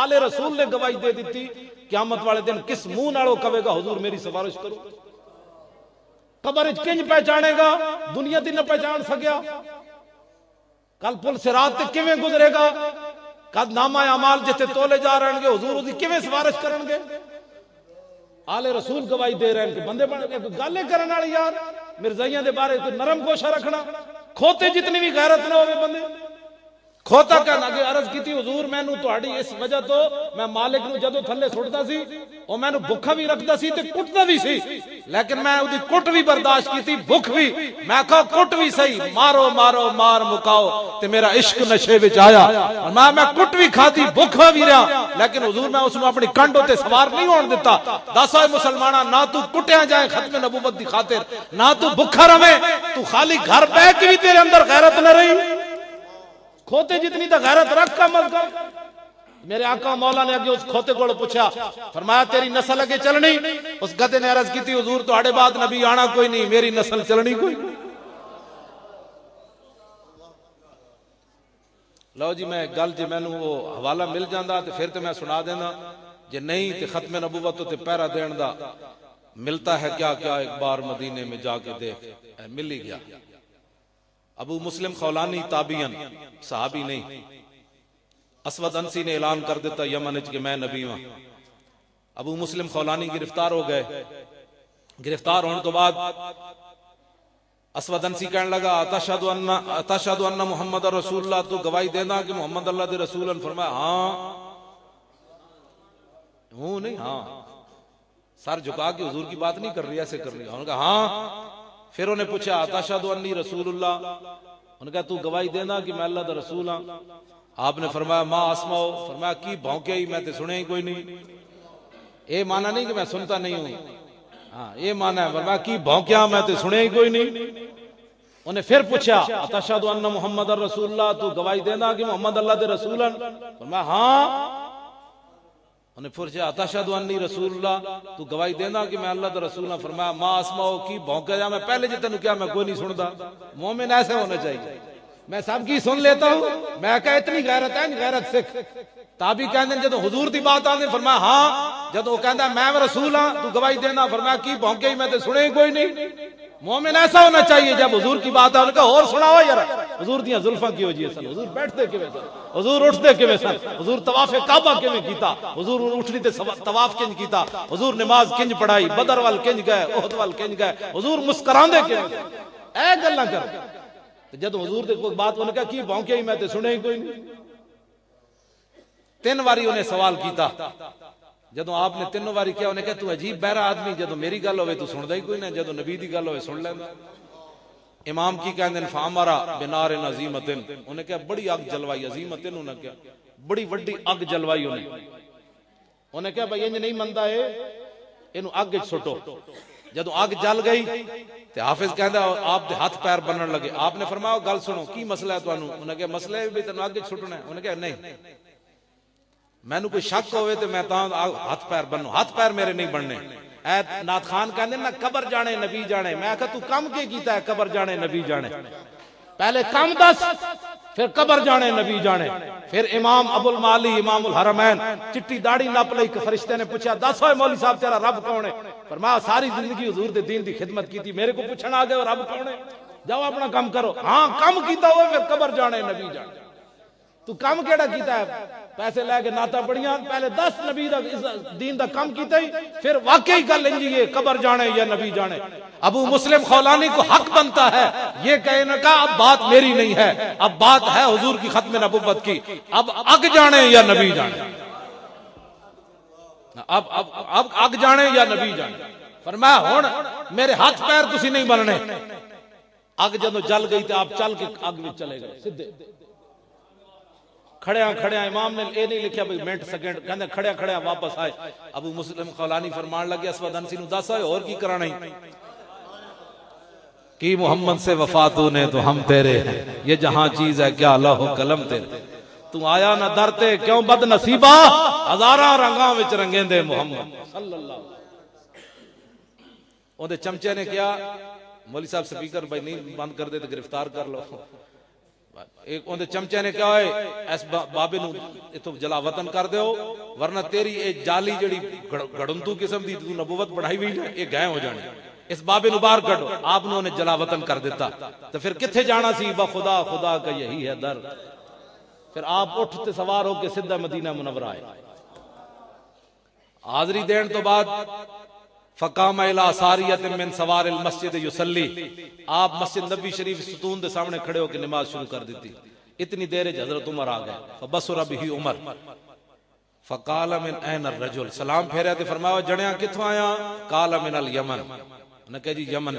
آل رسول نے گواہی دے دیتی، قیامت والے دن کس منہ نال وہ کہے گا حضور میری سفارش کرو؟ قبر وچ کنج پہچانے گا؟ دنیا دی نہ پہچان سکیا، کل پل صراط تے کیویں گزرے گا؟ کد نامہ اعمال جتے تولے جا رہن گے حضور دی کیویں سفارش کرن گے؟ آل رسول گواہی دے رہے ہیں کہ بندے بن کے گالیں کرن والی یار مرزائیاں دے بارے کوئی نرم گوشہ رکھنا، کھوتے جتنی بھی غیرت نہ ہوئے بندے۔ کھوتا کہنا کہ عرض کی تھی حضور میں نو تہاڈی اس وجہ تو میں مالک نو جدو تھلے سٹدا سی او میں نو بھکھا بھی رکھدا سی تے کٹدا بھی سی، لیکن میں اودی کٹ بھی برداشت کیتی، بھکھ بھی، میں کہا کٹ بھی صحیح، مارو مارو مار مکاؤ تے میرا عشق نشے وچ آیا، میں کٹ بھی کھادی بھکھا بھی رہا، لیکن حضور میں اس نو اپنی کنڈوں تے سوار نہیں ہون دیتا۔ دس اے مسلماناں، نہ تو کٹیا جائے ختم نبوت دی خاطر، نہ تو بھکھا رہے، تو خالی گھر بیٹھ کے بھی تیرے اندر غیرت نہ رہی۔ کھوتے جتنی تو غیرت رکھ کا مت کر۔ میرے آقا مولا نے اگے اس کھوتے کو پوچھا، فرمایا تیری نسل اگے چلنی؟ اس گدے نے عرض کی تھی حضور تہاڈے بعد نبی آنا کوئی نہیں، میری نسل چلنی کوئی نہیں۔ لو جی میں گل جی مینوں وہ حوالہ مل جاندا تے پھر تے میں سنا دینا، جے نہیں تے ختم نبوت تے پہرا دین دا ملتا ہے کیا کیا ایک بار مدینے میں جا کے دیکھ، مل ہی گیا۔ ابو مسلم خولانی تابعین، صحابی نہیں، اسود انسی نے اعلان کر دیتا یمن کہ میں نبی ہوں۔ ابو مسلم خولانی گرفتار ہو گئے، گرفتار ہونے تو بعد اسود انسی کہنے لگا اتشہد ان محمد رسول اللہ، تو گواہی دینا کہ محمد اللہ دے رسول ہیں؟ فرمایا ہاں، ہوں نہیں ہاں، سر جھکا کے حضور کی بات نہیں کر رہی، ایسے کر رہی، انہوں نے کہا ہاں۔ پھر انہیں پوچھا اتشہد انی رسول اللہ، انہوں نے کہا تو گواہی دینا کہ میں اللہ دا رسول ہوں؟ آپ نے فرمایا ما اسمعو، فرمایا کی بھونکے ہی میں تے سنے ہی کوئی نہیں۔ اے معنی نہیں کہ میں سنتا نہیں ہوں، ہاں یہ معنی ہے، فرمایا کی بھونکیا میں تے سنے ہی کوئی نہیں۔ انہیں پھر پوچھا اتشہد ان محمد رسول اللہ، تو گواہی دینا کہ محمد اللہ دے رسول ہیں؟ فرمایا ہاں۔ انہیں پوچھا اتشہد انی رسول اللہ، تو گواہی دینا کہ میں اللہ دا رسول ہوں؟ فرمایا ما اسمعو، کی بھونکا جا میں پہلے جتنے کیا میں کوئی نہیں سنتا۔ مومن ایسے ہونا چاہیے، میں سب کی سن لیتا ہوں، میں کہا اتنی غیرت ہے، غیرت سکھ۔ تابعی کہندے جدو حضور دی بات آندے فرمایا ہاں، جدو وہ کہندا میں رسول ہاں تو گواہی دینا، فرمایا کی بھونکے ہی میں تے سنے ہی کوئی نہیں۔ مومن ایسا ہونا چاہیے جب حضور کی بات آنے کا اور سناؤ یار، حضور دیاں زلفاں کی ہو جی سن، حضور بیٹھتے کیویں سن، حضور اٹھتے کیویں سن، حضور طواف کعبہ کیویں کیتا، حضور اٹھنی تے طواف کنج کیتا، حضور نماز کنج پڑھائی، بدر وال کنج گئے، احد وال کنج گئے، حضور مسکراندے کیویں سن، اے گلاں کر۔ جدو حضور دے کوئی بات انہوں نے کہا کی بھونکے ہی میں تے سنے ہی کوئی نہیں۔ 3 واری انہیں سوال کیتا، جدو آپ نے 3 واری کیا انہیں کہا تو عجیب بہرا آدمی، جدو میری گل ہوئے تو سندا ہی کوئی نہ، جدو نبی دی گل ہوئے سن لینا۔ امام کی کہندے فامرا بنار عظیمت، انہیں کہا بڑی اگ جلوائی، عظیمت انہیں کہا بڑی وڈی اگ جلوائی، انہیں کہا بھائی انج نہیں مندا ہے، اینو اگ وچ سٹو۔ جدو اگ جل گئی تے حافظ کہندا آپ دے ہاتھ پیر بنن لگے، آپ نے فرمایا گل سنو کی مسئلہ ہے تانوں؟ انہیں کہا مسئلہ ہے بھی تینوں اگ وچ سٹنا ہے؟ انہیں کہا نہیں، مینوں کوئی شک ہوئے تو میں تاں ہاتھ پیر بنوں، ہاتھ پیر میرے نہیں بننے۔ اے نات خان کہندے نا قبر جانے نبی جانے، میں کہا تو کم کے کیتا ہے قبر جانے نبی جانے؟ پہلے کم دس، پھر قبر جانے نبی جانے۔ پھر امام ابو المعالی امام الحرمین چٹی داڑھی نپ لئی، فرشتے نے پوچھا دس ہوئے مولوی صاحب تیرا رب کون ہے؟ فرمایا ساری زندگی حضور دے دین دی خدمت کی تھی، میرے کو پوچھنا آ گئے رب کون ہے؟ جاؤ اپنا کام کرو۔ ہاں کم کیتا ہوئے پھر قبر جانے نبی جانے۔ تو کم کیڑا کیتا ہے؟ پیسے لے کے ناتا پڑیاں، پہلے 10 نبی دا دین دا کم کیتا ہی، پھر واقعی گل انجی قبر جانے یا نبی جانے۔ ابو مسلم خولانی کو حق بنتا ہے یہ کہنے کا اب بات میری نہیں ہے، اب بات ہے حضور کی ختم نبوت کی، اب اگ جانے یا نبی جانے، اب اگ جانے یا نبی جانے۔ فرمایا ہن میرے ہاتھ پیر تسی نہیں بننے۔ اگ جدوں جل گئی تو آپ چل کے اگ میں چلے گئے سیدھے۔ کھڑیاں امام نے اے نہیں لکھیا بھئی منٹ سیکنڈ، کہندے کھڑیاں واپس آئے۔ ابو مسلم خولانی فرمان لگے اسود انسی نو دس آئے اور کی کرانا ہی کی محمد سے وفاتوں نے تو ہم تیرے ہیں، یہ جہاں چیز ہے کیا لوح و قلم تیرے، تو آیا نہ درتے کیوں بد نصیبہ، ہزاراں رنگاں وچ رنگیں دے محمد صلی اللہ علیہ وسلم۔ اون دے چمچے نے کیا مولوی صاحب سپیکر بھائی نہیں بند کر دے تو گرفتار کر لو۔ ایک اون دے چمچے نے کیا ہوئے اس بابے نو اتو جلا وطن کر دیو ورنہ تیری اے جالی جڑی گڑنتو قسم دی تو نبوت بڑھائی ہوئی ہے یہ گئے ہو جانے، اس بابے نو باہر کڈو۔ آپ نے جلا وطن کر دیتا تو پھر کتھے جانا سی؟ بخدا خدا کا یہی ہے در۔ پھر آپ اٹھتے سوار ہو کے سدھا مدینہ منورہ آئے۔ حاضری دین تو بعد فقام الى ساریت من سوار المسجد یصلی، آپ مسجد نبی شریف ستون دے سامنے کھڑے ہو کے نماز شروع کر دیتی۔ اتنی دیر حضرت عمر آ گئے، فبصر به عمر فقال من این الرجل، سلام پھیرا تے فرمایا جڑیاں کتھوں آیا؟ قال من الیمن، نے کہا جی یمن۔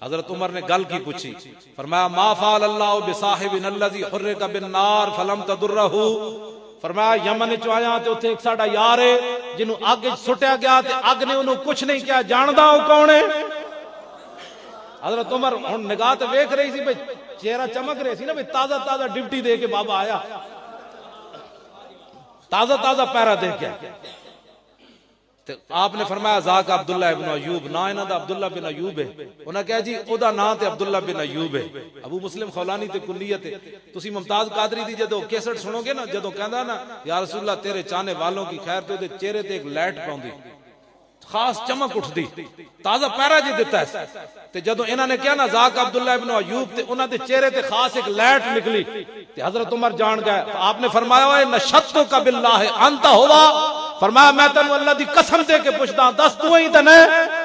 حضرت عمر نے گل کی پوچھی، فرمایا ما فعل اللہ بصاحبنا الذی حرق بالنار فلم تضرہ، فرمایا یمن چ آیا تے اوتھے ایک ساڈا یار ہے جنوں اگ سٹیا گیا تے اگ نے انہوں کچھ نہیں کیا، جاندا او کون ہے؟ حضرت عمر ہن نگاہ تے ویکھ رہی سی بھئی چہرہ چمک رہی سی نا، بھئی تازہ ڈپٹی دے کے بابا آیا، تازہ پیرا دے کے۔ تے آپ نے فرمایا ذاک عبداللہ ابن ایوب، نا انہاں دا عبداللہ بن ایوب ہے۔ انہاں کہا جی او دا نا تے عبداللہ بن ایوب ہے۔ ابو مسلم خولانی تے کنیت ہے۔ تسی ممتاز قادری دی جدو کیسٹ سنو گے نا، جدو کہندا نا یا رسول اللہ تیرے چاہنے والوں کی خیر، تو دے چہرے تے ایک لائٹ پاؤندی، خاص چمک اٹھدی، تازہ پیرا جی دیتا ہے۔ تے جدو انہاں نے کہا نا ذاک عبداللہ ابن ایوب، تے انہاں دے چہرے تے خاص ایک لائٹ نکلی، تے حضرت عمر جان گئے۔ آپ نے فرمایا اے نشتک باللہ انت ہوا، فرمایا میں تینوں اللہ دی قسم دے کے پوچھدا دس تو ہی تے نہیں۔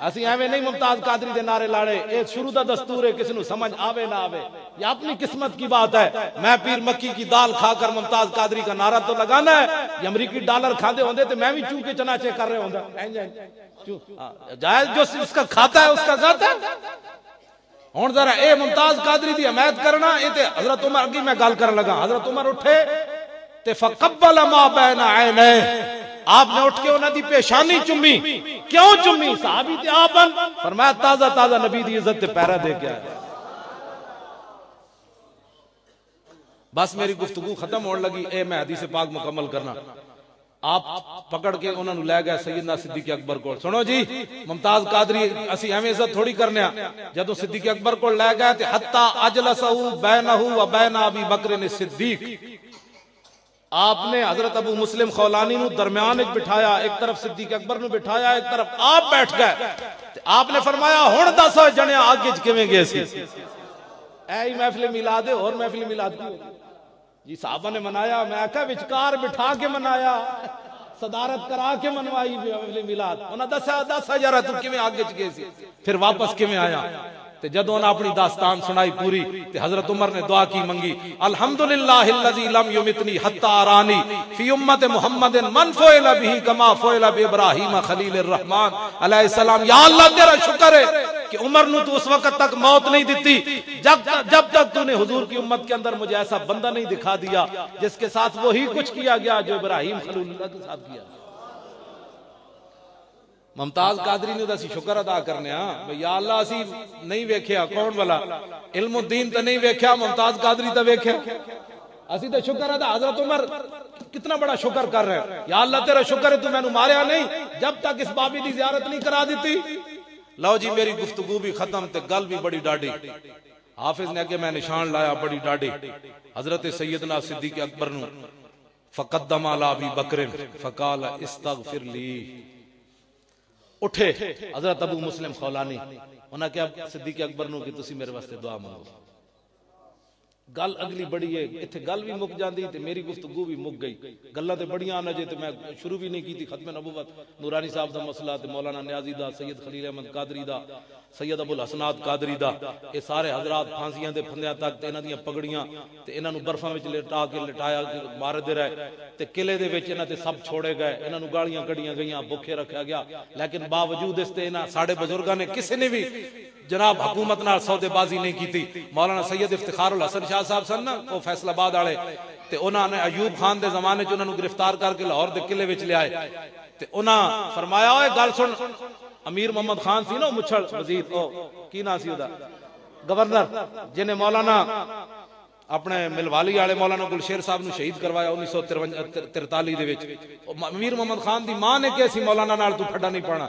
اسی ایویں نہیں ممتاز قادری دے نعرے لاڑے، ایک شروع دا دستور ہے، کسی نو سمجھ آوے نہ آوے یہ اپنی قسمت کی بات ہے۔ میں پیر مکی کی دال کھا کر ممتاز قادری کا نعرہ تو لگانا ہے، یہ امریکی ڈالر کھاندے ہوندے تو میں بھی چوں کے چناچے کر رہے ہوندا، جائز جو اس کا کھاتا ہے اس کا ذات ہے۔ ہن ذرا اے ممتاز قادری دی حمایت کرنا، اے تے حضرت عمر اگے میں گل کرن لگا۔ حضرت عمر اٹھے تے فقبل ما بین عینیہ، آپ نے اٹھ کے انہاں دی پیشانی چمی۔ کیوں چمی؟ صحابی تے آپن، فرمایا تازہ نبی دی عزت تے پیرا دے کے آیا۔ بس میری گفتگو ختم ہونے لگی، اے میں حدیث پاک مکمل کرنا۔ آپ پکڑ کے انہاں نو لے گئے سیدنا صدیق اکبر کو۔ سنو جی ممتاز قادری اسی ایویں عزت تھوڑی کرنے ہاں، جدوں صدیق اکبر کو لے گئے تے حتی اجلسہ بینہ و بین ابی بکر الصدیق، آپ نے حضرت ابو مسلم خولانی نو درمیان ایک بٹھایا، ایک طرف صدیق اکبر نو بٹھایا، ایک طرف آپ بیٹھ گئے۔ آپ نے فرمایا ہن دس جنیا آگے کیویں گئے سی؟ اے ہی محفل میلاد ہے، اور محفل میلاد کی جی صحابہ نے منایا، میں آکھا وچکار بٹھا کے منایا، صدارت کرا کے منوائی محفل میلاد۔ انہاں دسا یار تو کیویں آگے گئے سی، پھر واپس کیویں آیا؟ تے جدوں نے اپنی داستان سنائی پوری تے حضرت عمر نے دعا کی منگی، الحمدللہ الذی لم یمتنی حتی ارانی فی امت محمد من فعل به کما فعل بابراہیم خلیل الرحمن علیہ السلام۔ یا اللہ تیرا شکر ہے کہ عمر نو تو اس وقت تک موت نہیں دیتی جب تک تو نے حضور کی امت کے اندر مجھے ایسا بندہ نہیں دکھا دیا جس کے ساتھ وہی کچھ کیا گیا جو ابراہیم خلیل اللہ کے ساتھ کیا۔ ممتاز قادری نے اسی شکر ادا کرنے ہاں، یا اللہ اسی نہیں ویکھیا کون والا علم الدین تے نہیں ویکھیا، ممتاز قادری تے ویکھیا۔ اسی تو شکر ہے حضرت عمر کتنا بڑا شکر کر رہے ہیں، یا اللہ تیرا شکر ہے تو میں نے ماریا نہیں جب تک اس بابی دی زیارت نہیں کرا دیتی۔ لو جی میری گفتگو بھی ختم تے گل بھی بڑی ڈاڈی، حافظ نے کہ میں نشان لایا بڑی ڈاڈی، حضرت سیدنا صدیق اکبر نو فقدم علی ابی بکر فقال استغفر لی، اٹھے حضرت ابو مسلم خولانی، انہاں کہ صدیق اکبر نو کہ تسی میرے واسطے دعا مانگو۔ گل اگلی بڑی ہے، اتنے گل بھی مک جاندی تے میری گفتگو بھی مک گئی، گلاں تے بڑیاں آنا جے تے میں شروع بھی نہیں کیتی، ختم نبوت نورانی صاحب دا مسئلہ تے مولانا نیازی دا، سید خلیل احمد قادری دا، سید ابو الحسنات قادری دا، اے سارے حضرات پھانسیاں دے پھندیاں تک تے انہاں دیاں پگڑیاں تے انہاں نو برفاں وچ لٹا کے لٹایا مار دے رہے تے قلعے دے وچ انہاں تے سب چھوڑے گئے، انہاں نو گالیاں کڈیاں گئیاں، بھوکے رکھا گیا، لیکن باوجود اس تے انہاں ساڈے بزرگاں نے کسی نے بھی جناب حکومت نال سودے بازی نہیں کیتی۔ مولانا سید افتخار الحسن شاہ صاحب سن نا وہ فیصل آباد والے، تے انہاں نے ایوب خان دے زمانے چ انہاں نو گرفتار کر کے لاہور دے قلعے وچ لے آئے تے انہاں فرمایا اوے گل سن، امیر محمد خان سی نا مچھڑ وزیر، او کی نام سی او دا گورنر، جنہیں مولانا اپنے ملوالی والے مولانا گلشیر صاحب نو شہید کروایا 1943 دے وچ، امیر محمد خان دی ماں نے کہا سی مولانا نال تو پھڈا نہیں پانا،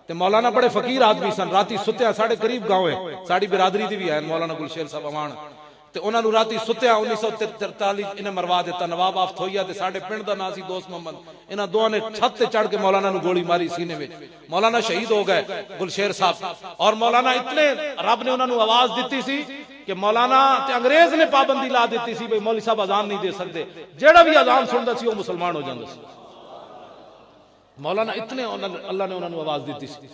تے مولانا بڑے فقیر آدمی سن، راتی ستیا ساڑھے قریب گاؤں ہے، ساڑی برادری دی بھی ہے مولانا گلشیر صاحب امان، تے انہاں نو راتی ستیا 1943 انہیں مروا دیتا، نواب آفت ہویا تے ساڑھے پنڈ دا نام سی دوست محمد، انہاں دوہاں نے چھت تے چڑھ کے مولانا نو گولی ماری سینے وچ، مولانا شہید ہو گئے گلشیر صاحب، اور مولانا اتنے رب نے انہاں نو آواز دیتی سی کہ مولانا تے انگریز نے پابندی لا دیتی سی بھئی مولوی صاحب اذان نہیں دے سکتے، جیڑا بھی اذان سندا سی وہ مسلمان ہو جاندا سی۔ مولانا اتنے اللہ نے انہوں نے آواز دیتی سی،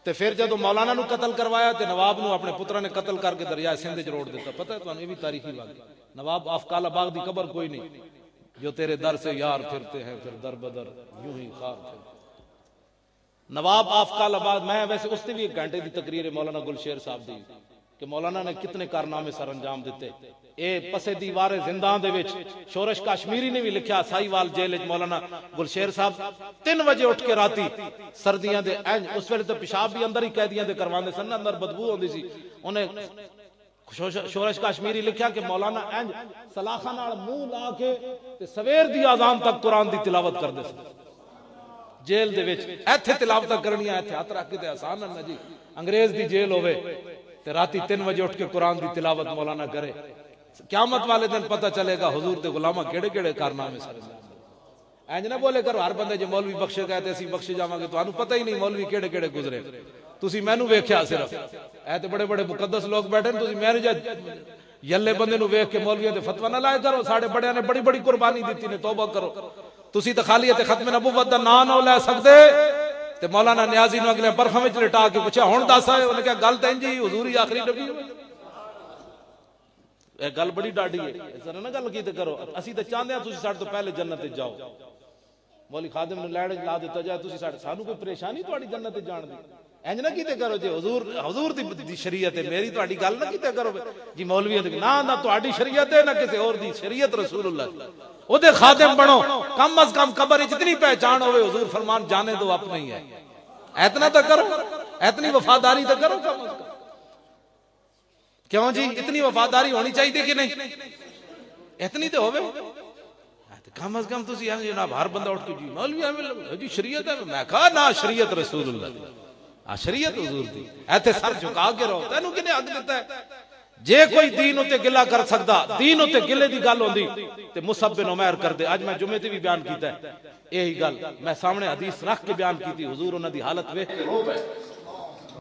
تے پھر جدو مولانا نو قتل کروایا تے نواب نو اپنے پترا نے قتل کر کے دریائے سندھ وچ روڑ دیتا۔ پتہ ہے تانوں یہ بھی تاریخی واقعہ، نواب آفقال باغ دی قبر کوئی نہیں، جو تیرے در سے یار پھرتے ہیں پھر در بدر یوں ہی خار پھرتے۔ نواب آفقال آباد، میں ویسے اس نے بھی ایک گھنٹے دی تقریر ہے مولانا گلشیر صاحب دی کہ مولانا نے کتنے کارنامے سر انجام دیتے۔ اے پسے دیوار زندان دے وچ شورش کاشمیری نے بھی لکھیا سائی وال جیل وچ مولانا گلشیر صاحب 3 بجے اٹھ کے راتی سردیاں دے اس ویلے تے پیشاب بھی اندر ہی قیدیاں دے کرواندے سن، اندر بدبو ہوندی سی، انہیں شورش کاشمیری لکھیا کہ مولانا انج سلاخاں نال منہ لا کے تے سویر دی اذان تک قرآن دی تلاوت کردے سن جیل دے وچ، ایتھے تلاوت کرنی ہے ایتھے ہاتھ رکھ کے تے آسان ہے جی، انگریز دی جیل ہوے تے راتی 3 بجے اٹھ کے قرآن دی تلاوت مولانا کرے، قیامت والے دن پتہ چلے گا حضور دے غلامہ کیڑے کیڑے کارنامے سر انج نہ بولے کرو ہر بندے جو مولوی بخشے گئے تے اسی بخشے جاواں گے، تانوں پتہ ہی نہیں مولوی کیڑے کیڑے گزرے، تسی مینوں ویکھیا صرف اے تے بڑے بڑے مقدس لوگ بیٹھے تسی میرے جا یلے بندے نو ویکھ کے مولویاں تے فتوی نہ لائے کرو، ساڈے بڑیاں نے بڑی بڑی قربانی دتی نے، توبہ کرو، تسی تے خالی تے ختم نبوت دا نام نہ لے سکدے۔ تے مولانا نیازی نو اگلے برخاں وچ لٹا کے پوچھا ہن دس آئے، انہاں کہا گل تے انج ہی حضور ہی آخری نبی ہوئے، اے گل بڑی ڈاڈی ہے، اس طرح نہ گل کیتے کرو، اسی تے چاہندے ہاں تسی ساڈے تو پہلے جنت وچ جاؤ، مولوی خادم نو لیڑ لا دیتا جائے تسی سانو کوئی پریشانی تہاڈی جنت وچ جان دی، انج نہ کیتے کرو جی حضور دی شریعت ہے، میری تہاڈی گل نہ کیتے کرو جی مولوی تے نہ تہاڈی شریعت ہے نہ کسی اور دی شریعت، رسول اللہ او دے خادم بنو، کم از کم قبر وچ اتنی پہچان ہوے حضور فرمان جانے دو اپنا ہی ہے، اتنا تو کرو، اتنی وفاداری تو کرو کم از کم، کیوں جی اتنی وفاداری ہونی چاہیے کہ نہیں، اتنی تو ہوے کم از کم تسی جناب ہر بندہ اٹھ کے جی مولوی جی شریعت ہے، میں کہا نہ شریعت رسول اللہ، شریعت حضور دی، ایتھے سر جھکا کے رہو، تینوں کنے حق دیتا ہے؟ جے کوئی دین اتے گلا کر سکدا، دین اتے گلے دی گل ہوندی تے مصعب بن عمیر کر دے، اج میں جمعے تے بھی بیان کیتا ہے یہی گل، میں سامنے حدیث رکھ کے بیان کیتی، حضور انہاں دی حالت ویکھ کے رو پے،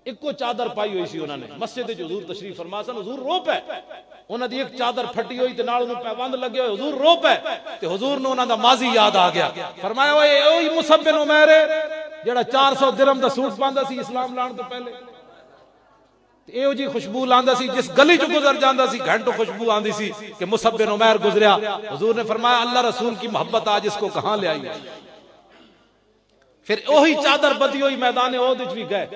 ایکو چادر پائی ہوئی سی انہاں نے، مسجد وچ حضور تشریف فرما سن، حضور رو پے، انہاں دی ایک چادر پھٹی ہوئی تے نال انہوں پیوند لگے ہوئے، حضور رو پے تے حضور نے انہاں دا ماضی یاد آ گیا، فرمایا اوہی مصعب بن عمیر جڑا 400 درہم دا سوٹ پاندا سی اسلام لان تو پہلے، ایو جی خوشبو لاندا سی، جس گلی چ گزر جاندا سی گھنٹوں خوشبو آندی سی کہ مصعب بن عمیر گزریا، حضور نے فرمایا اللہ رسول کی محبت آج اس کو کہاں لے آئی، پھر وہی چادر بدی ہوئی میدان احد وچ بھی گئے،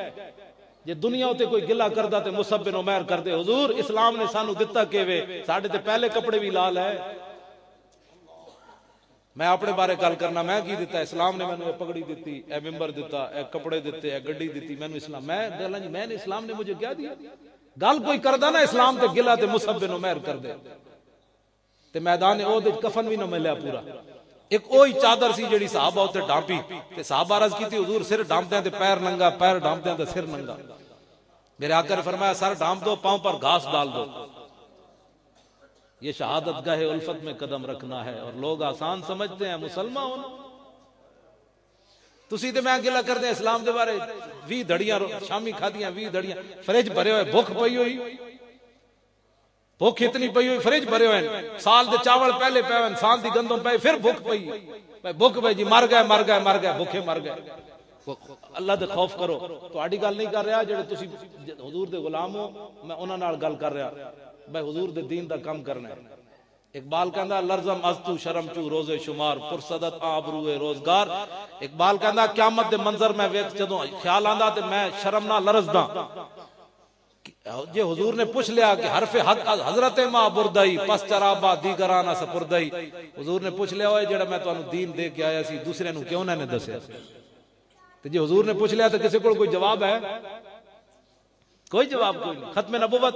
جے دنیا تے کوئی گلا کردا تے مصعب بن عمیر کردے، حضور اسلام نے سانو دتا کیویں، ساڈے تے پہلے کپڑے بھی لال ہے، میں اپنے بارے گل کرنا، میں کی دیتا، اسلام نے مینوں پگڑی دیتی، اے ممبر دیتا، اے کپڑے دیتے، اے گڈی دیتی، مینوں اسلام، میں گلاں جی میں نے اسلام نے مجھے کیا دیا، گل کوئی کردا نا اسلام تے گلا تے مصعب بن عمیر کر دے، تے میدان احد وچ کفن بھی نہ ملیا پورا. ایک وہی چادر سی جیڑی صحابہ اوتے ڈھانپی تے صحابہ عرض کیتی حضور سر ڈھانپدے تے پیر ننگا، پیر ڈھانپدے تے سر ننگا. میرے آقا نے فرمایا سر ڈھانپ دو، پاؤں پر گھاس ڈال دو. یہ شہادت گاہ الفت میں قدم رکھنا ہے. اور لوگ آسان سمجھتے ہیں مسلمان ہونا. تسی تے میں گلا کردے اسلام دے بارے 20 دھڑیاں شامی کھادیاں، 20 دھڑیاں فریج بھرے ہوئے، بھوک پئی ہوئی، بھوک اتنی پئی ہوئی فریج بھرے ہوئے، سال دے چاول پہلے پے ہوئے، انسان دی گندم پے، پھر بھوک پئی، بھوک پئی جی مر گئے مر گئے مر گئے، بھوکے مر گئے. اللہ دے خوف کرو. تہاڈی گل نہیں کر رہا جڑے تسی حضور دے غلام ہو، میں انہاں نال گل کر رہا بھائی حضور دے دین دا کم کرنا ہے. اقبال کہندا لرزم از تو شرم چو روز شمار پرصدت آبروئے روزگار. اقبال کہندا قیامت دے منظر میں ویکھ جدوں خیال آندا تے میں شرم نہ لرزدا. جے حضور نے پوچھ لیا کہ حرف حق حضرت ماں بردائی پس چرابا دیگرانہ سپردائی، حضور نے پوچھ لیا ہوئے جڑا میں تانوں دین دے کے آیا سی دوسرے نو کیوں نہ نے دسیا. تے جے حضور نے پوچھ لیا تو کسی کو کوئی جواب ہے؟ کوئی جواب کوئی نہیں. ختم نبوت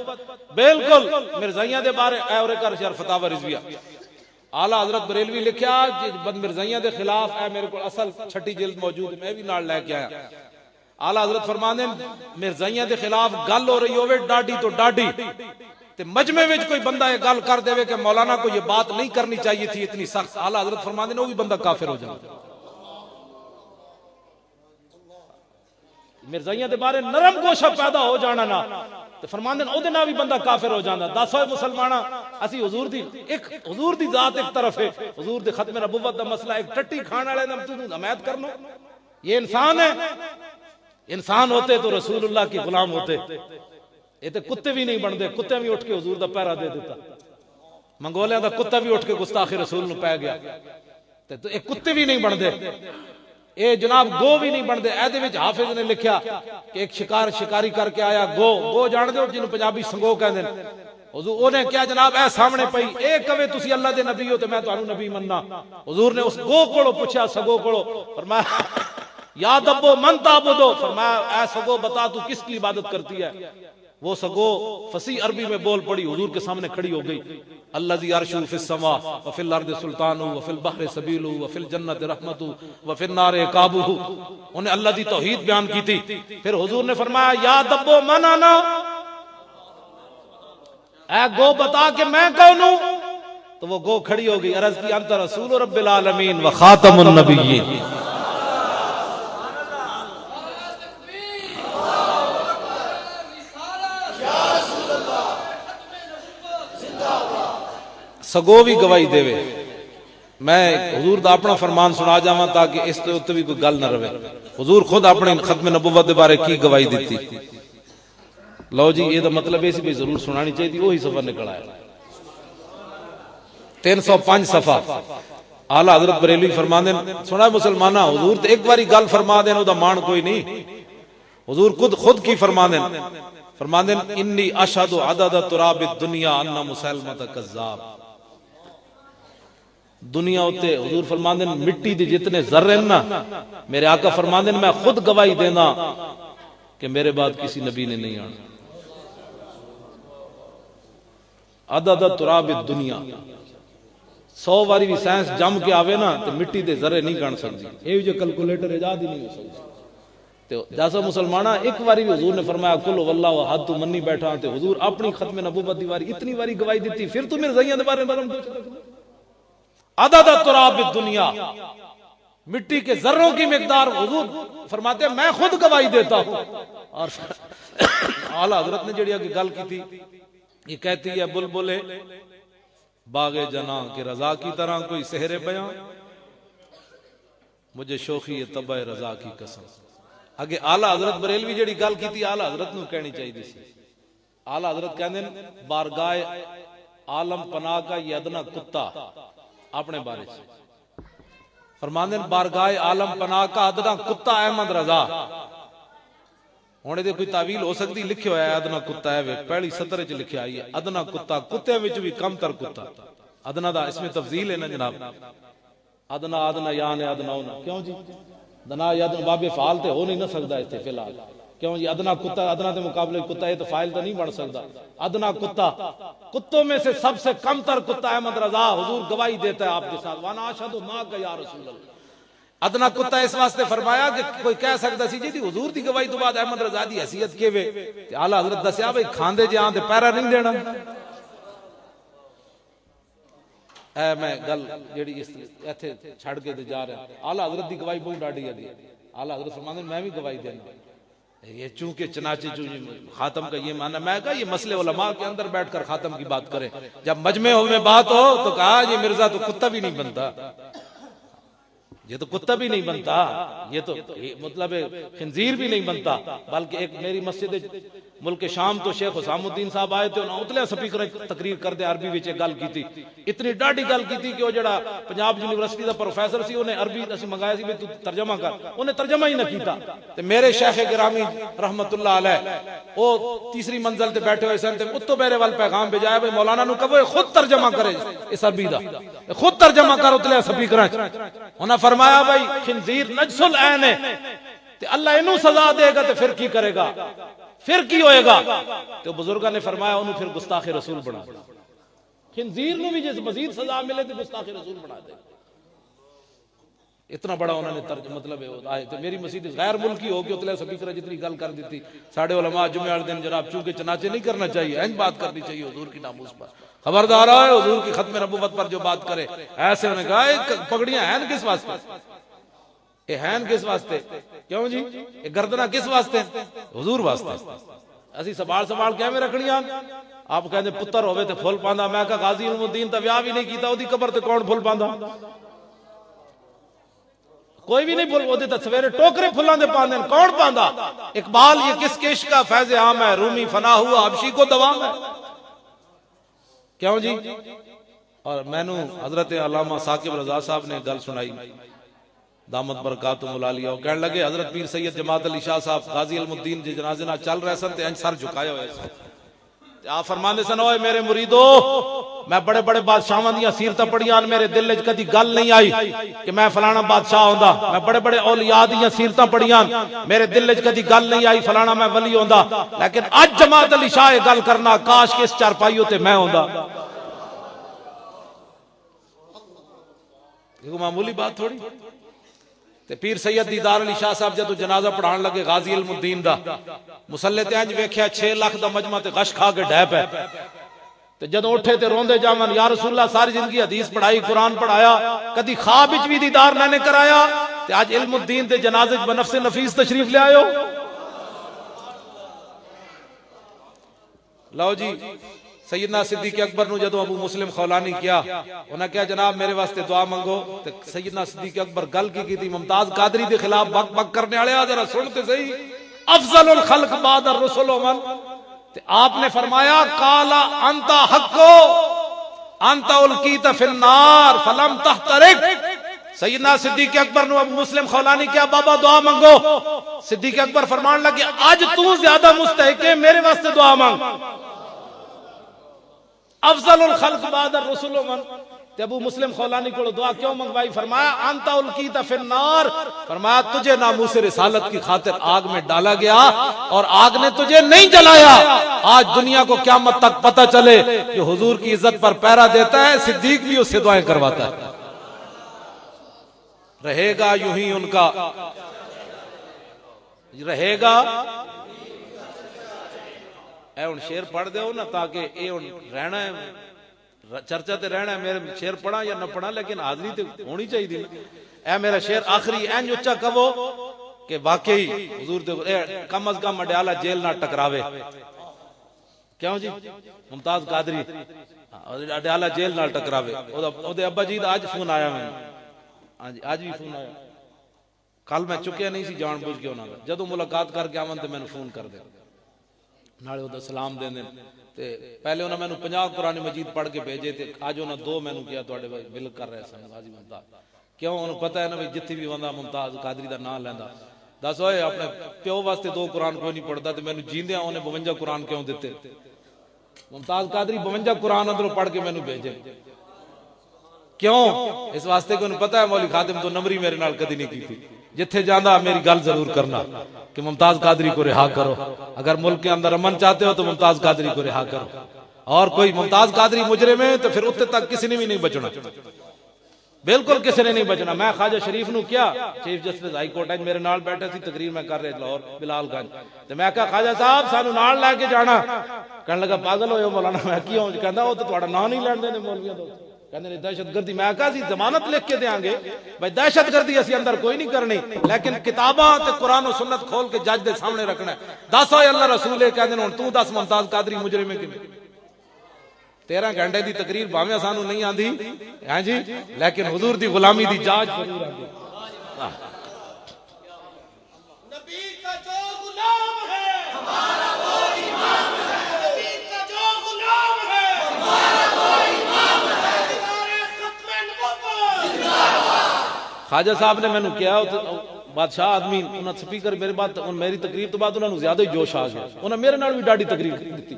بالکل مرزائیاں دے بارے اے اور کر شر فتاوی رضویہ اعلی حضرت بریلوی لکھیا بند مرزائیاں دے خلاف اے میرے کو اصل چھٹی جلد موجود ہے، میں بھی نال لے کے آیا. اعلی حضرت فرماندے مرزائیاں دے خلاف گل ہو رہی ہوے ڈاڈی تو ڈاڈی تے مجمع وچ کوئی بندہ یہ گل کر دے کہ مولانا کو یہ بات نہیں کرنی چاہیے تھی اتنی سخت، اعلی حضرت فرماندے نے وہ بھی بندہ کافر ہو جائے. مرزائیاں دے بارے نرم گوشہ پیدا ہو جانا نا تے فرماندے او دے نال بھی بندہ کافر ہو جاندا. دس ہوئے مسلماناں اسی حضور دی ذات ایک طرف ہے، حضور دے ختم نبوت دا مسئلہ ایک ٹٹی کھان والے نام تو حمایت کرنا. یہ انسان ہے، انسان ہوتے تو رسول اللہ کی غلام ہوتے. یہ تے کتے بھی نہیں بنتے، کتے بھی اٹھ کے حضور دا پہرا دے دیتا. منگولیاں دا کتا بھی اٹھ کے گستاخ رسول نو پے گیا تے ایک کتے بھی نہیں بنتے. اے جناب گو بھی نہیں بنتے. ایدے وچ حافظ نے لکھیا کہ ایک شکاری کر کے آیا گو جان دے جنوں پنجابی سنگو کہندے نے. حضور اونے کیا جناب اے سامنے پئی اے کہے تسی اللہ دے نبی ہو تے میں تانوں نبی مننا. حضور نے اس گو کولو پوچھا سگو کولو فرمایا یا دبو من تعبدو، فرمایا اے سگو بتا تو کس کی عبادت کرتی ہے. وہ سگو فصیح عربی میں بول پڑی، حضور کے سامنے کھڑی ہو گئی. الذی عرشہ فی السماء وفی الارض سلطانہ وفی البحر سبیلہ وفی الجنت رحمتہ وفی النار عقابہ. انہیں اللہ دی توحید بیان کی تھی. پھر حضور نے فرمایا یا دبو من انا، اے گو بتا کہ میں کون ہوں. تو وہ گو کھڑی ہو گئی، عرض کی انت رسول رب العالمین و خاتم النبیین. سگو بھی گواہی دے وے. میں حضور دا اپنا فرمان سنا جاواں تاکہ اس تے اوتے بھی کوئی گل نہ رہے. حضور خود اپنے ختم نبوت دے بارے کی گواہی دیتی. لو جی یہ دا مطلب اسی بھی ضرور سنانی چاہیے. وہی صفحہ نکل آیا 305 صفحہ. اعلی حضرت بریلوی فرماندے سنا مسلمانہ حضور تے ایک باری گل فرما دین او دا مان کوئی نہیں. حضور خود کی فرماندے انی اشہد عدد تراب الدنیا ان مسلمہ کذاب. دنیا ہوتے حضور فرماندے مٹی دی جتنے ذرے نا میرے آقا فرماندے میں خود گواہی دینا کہ میرے بعد کسی نبی نے نہیں آنا. عدد تراب الدنیا 100 باری بھی سائنس جم کے آوے نا تو مٹی دے ذرے نہیں گن سکتی. یہ جو کیلکولیٹر ایجاد ہی نہیں ہو سکتی. تو جیسا مسلمانہ ایک باری بھی حضور نے فرمایا کل واللہ وحد تو منی بیٹھا تے حضور اپنی ختم نبوت دی باری اتنی باری گواہی دیتی. پھر تو مرزائیاں دے بارے نرم عدد تراب الدنیا مٹی کے ذروں کی مقدار حضور فرماتے ہیں میں خود گواہی دیتا ہوں. اور اعلی حضرت نے جڑی اگے گل کی تھی یہ کہتی ہے بلبلے باغ جناں کے رضا کی طرح کوئی سحر بیاں مجھے شوخی طبع رضا کی قسم. اگے اعلی حضرت بریلوی جڑی گل کی تھی اعلی حضرت نو کہنی چاہیے سی. اعلی حضرت کہندے بارگاہ عالم پناہ کا یہ ادنا کتا اپنے بارے سے فرماندے بارگاہ عالم پناہ کا ادنا کتا احمد رضا. ہونے دے کوئی تعویل ہو سکتی لکھے ہویا ہے ادنا کتا ہے پہلی سطر وچ لکھیا ہے ادنا کتا کتے وچ بھی کم تر کتا. ادنا دا اس میں تفضیل ہے نا جناب. ادنا یان ادنا ہونا کیوں جی دنا یاد باب فعال تے ہو نہیں نہ سکدا ایتھے فی الحال کیوں جی ادنا کتا، ادنا کے مقابلے کتا یہ تو فائل تو نہیں بن سکتا. ادنا کتا، کتوں میں سے سب سے کم تر کتا احمد رضا، حضور گواہی دیتا ہے آپ کے ساتھ، وانا اشہد معک یا رسول اللہ. ادنا کتا اس واسطے فرمایا کہ کوئی کہہ سکتا سی جی حضور دی گواہی تو بعد احمد رضا دی حیثیت کیویں، تے اعلی حضرت دسیا بھئی کھاندے جہاں تے پیرا نہیں دینا. اے میں گل جیڑی اس ایتھے چھڑ کے جا رہا، اعلی حضرت دی گواہی بہت ڈاڈی ہے. اعلی حضرت فرماتے ہیں میں بھی گواہی دینا. یہ چونکہ چنانچہ خاتم کا یہ معنی، میں کہا یہ مسئلے علماء کے اندر بیٹھ کر خاتم کی بات کریں، جب مجمع میں بات ہو تو کہا یہ مرزا تو کتا بھی نہیں بنتا، یہ تو کتا بھی نہیں بنتا، یہ تو مطلب خنزیر بھی نہیں بنتا. بلکہ ایک میری مسجد ملک شام تو شیخ حسام الدین صاحب آئے تھے، انہوں اتلے سپیکر تقریر کر دے عربی وچ گل کیتی، اتنی ڈاڈی گل کیتی کہ وہ جڑا پنجاب یونیورسٹی دا پروفیسر سی انہیں عربی اسی منگایا سی بھی تو ترجمہ کر، انہیں ترجمہ ہی نہ کیتا. تے میرے شیخ گرامی رحمت اللہ علیہ وہ تیسری منزل تے بیٹھے ہوئے سن تے اتو میرے وال پیغام بھیجایا بھئی مولانا نو کہو خود ترجمہ کرے اس عربی دا، خود ترجمہ کر اتلے سپیکراں. انہاں فرمایا بھائی خنزیر نجس العین ہے تے اللہ انہوں سزا دے گا تے پھر کی کرے گا، پھر کی ہوئے گا؟ تو بزرگاں نے فرمایا انہوں پھر گستاخ رسول بنا دے. خنزیر نو بھی جس مزید سزا ملے تے گستاخ رسول بنا دے. اتنا بڑا انہوں نے مطلب ہے. تو میری مسجد غیر ملکی ہو کے اتلے سپیکر جتنی گل کر دیتی. ساڑھے علماء جمعہ والے دن جناب چونکہ چنانچہ نہیں کرنا چاہیے، اینج بات کرنی چاہیے حضور کی ناموس پر. خبردار ہے حضور کی ختم نبوت پر جو بات کرے ایسے انہوں نے کہا پگڑیاں ہیں کس واسطے، یہ ہیں کس واسطے، کیوں جی یہ گردنا کس واسطے، حضور واسطے. اسی سبال سبال کیا میں رکھنیاں. آپ کہتے پتر ہوئے تے پھول پاندا، میں کہا غازی علم الدین تا ویاہ بھی نہیں کیتا، وہ دی قبر تے کون پھول پاندا، کوئی بھی نہیں پھول، وہ دی تا سویرے ٹوکرے پھلان دے پاندے، کون پاندا. اقبال یہ کس کش کا فیض عام ہے، رومی فنا ہوا حبشی کو دوام ہے. کیوں جی. اور میں نو حضرت علامہ ثاقب رضا صاحب نے گل سنائی دامت برکاتہم العالیہ، وہ کہنے لگے حضرت پیر سید جماعت علی شاہ صاحب غازی علم الدین جی جنازے نہ چل رہے سن تے انج سر جھکایا ہوئے سن. آپ فرماندے سن اوئے میرے مریدو، میں بڑے بڑے بادشاہاں دیاں سیرتاں پڑھیاں، میرے دل وچ کدی گل نہیں آئی کہ میں فلانا بادشاہ ہوندا. میں بڑے بڑے اولیاء دیاں سیرتاں پڑھیاں، میرے دل وچ کدی گل نہیں آئی فلانا میں ولی ہوندا. لیکن اج جماعت علی شاہ یہ گل کرنا، کاش کہ اس چارپائیوں تے میں ہوندا. یہ معمولی بات تھوڑی. تے پیر سید دیدار علی شاہ صاحب جدو جنازہ پڑھان لگے غازی علم الدین دا، مسلے تے انج ویکھیا 6 لاکھ دا مجمع تے غش کھا کے ڈھے پے. تے جدو اٹھے تے روندے جاون، یا رسول اللہ ساری زندگی حدیث پڑھائی، قرآن پڑھایا، کدی خواب وچ بھی دیدار نہ نے کرایا، تے اج علم الدین دے جنازے وچ بنفس نفیس تشریف لے آئے ہو. لو جی سیدنا صدیق اکبر نو جدو ابو مسلم خولانی کیا، انہاں کہا جناب میرے واسطے دعا منگو. تے سیدنا صدیق اکبر گل کی تھی ممتاز قادری دے خلاف بک بک کرنے والے، ذرا سنتے صحیح. افضل الخلق بعد الرسل من، تے آپ نے فرمایا قالا انت حقو انت القیت فی النار فلم تحترق. سیدنا صدیق اکبر نو ابو مسلم خولانی کیا بابا دعا منگو. صدیق اکبر فرمان لگے آج تو زیادہ مستحق ہے، میرے واسطے دعا مانگ. افضل الخلق بعد الرسل من. تے ابو مسلم خولانی کو دعا کیوں منگوائی؟ فرمایا انت القیت فی النار، فرمایا تجھے ناموس رسالت کی خاطر آگ میں ڈالا گیا اور آگ نے تجھے نہیں جلایا. آج دنیا کو قیامت تک پتہ چلے کہ حضور کی عزت پر پہرا دیتا ہے، صدیق بھی اس سے دعائیں کرواتا ہے. رہے گا یوں ہی ان کا، رہے گا. اے ان شیر پڑھ دے ہو نا تاکہ اے ان رہنا ہے، چرچا تے رہنا ہے. میرے شیر پڑھا یا نہ پڑھا لیکن حاضری تے ہونی چاہیے دی. اے میرا شیر آخری اینج اچھا کہو کہ واقعی حضور دے کم از کم اڈیالہ جیل نہ ٹکراوے. کیوں جی ممتاز قادری اڈیالہ جیل نہ ٹکراوے. او دے ابا جی دا آج فون آیا میں، ہاں جی آج بھی فون آیا. کل میں چکیا نہیں سی جان بوجھ کے انہاں دا، جدوں ملاقات کر کے آون تے میں نے فون کر دے نالے او دا سلام دے دین. تے پہلے انہاں میں 50 قرآن مجید پڑھ کے بھیجے تے اج انہاں 2 میں کیا تواڈے بل کر رہے سن غازی ممتاز. کیوں انہوں پتہ ہے نا بھی جتھے بھی بندہ ممتاز قادری دا نام لیندا، دس ہوئے اپنے پیو واسطے 2 قرآن کوئی نہیں پڑھدا تے مینوں جیندیاں انہیں 52 قرآن کیوں دیتے؟ ممتاز قادری 52 قرآن اندروں پڑھ کے مینوں بھیجے. کیوں؟ اس واسطے کہ انہوں پتہ ہے مولی خادم تو نمبری میرے نال کدی نہیں کی تھی. جتھے جانا میری گل ضرور کرنا کہ ممتاز قادری کو رہا کرو، اگر ملک کے اندر امن چاہتے ہو تو ممتاز قادری کو رہا کرو، اور کوئی ممتاز قادری مجرم ہے تو پھر اتنے تک کسی نے بھی نہیں بچنا، بالکل کسی نے نہیں بچنا۔ میں خواجہ شریف نو کیا چیف جسٹس ہائی کورٹ ہے میرے نال بیٹھے سی، تقریر میں کر رہے لاہور بلال گنج، تو میں کہا خواجہ صاحب سانو نال لے کے جانا، کہنے لگا پاگل ہوئے ہو مولانا، میں کیوں؟ کہندا وہ تو تہاڈا نام نہیں لین دے مولویاں تو، کہندے نے دہشت گردی۔ میں کہا سی ضمانت لکھ کے دیاں گے بھائی دہشت گردی اسی اندر کوئی نہیں کرنی، لیکن کتاباں تے قرآن و سنت کھول کے جج دے سامنے رکھنا ہے۔ دس ہوئے اللہ رسول ہے، کہندے ہن تو دس ممتاز قادری مجرم ہے کہ 13 گھنٹے دی تقریر بھاویں سانو نہیں آندی ہاں جی، لیکن حضور دی غلامی دی جاج ضرور آندی۔ نبی کا جو غلام ہے ہمارا وہ امام ہے، نبی کا جو غلام ہے ہمارا وہ امام ہے، دیدار ختم نبوت زندہ باد۔ خواجہ صاحب نے مینوں کیا بادشاہ آدمی انہاں سپیکر میرے بعد میری تقریر تو بعد انہاں نوں زیادہ ہی جوش آ گیا، انہاں میرے نال بھی ڈاڈی تقریر دتی،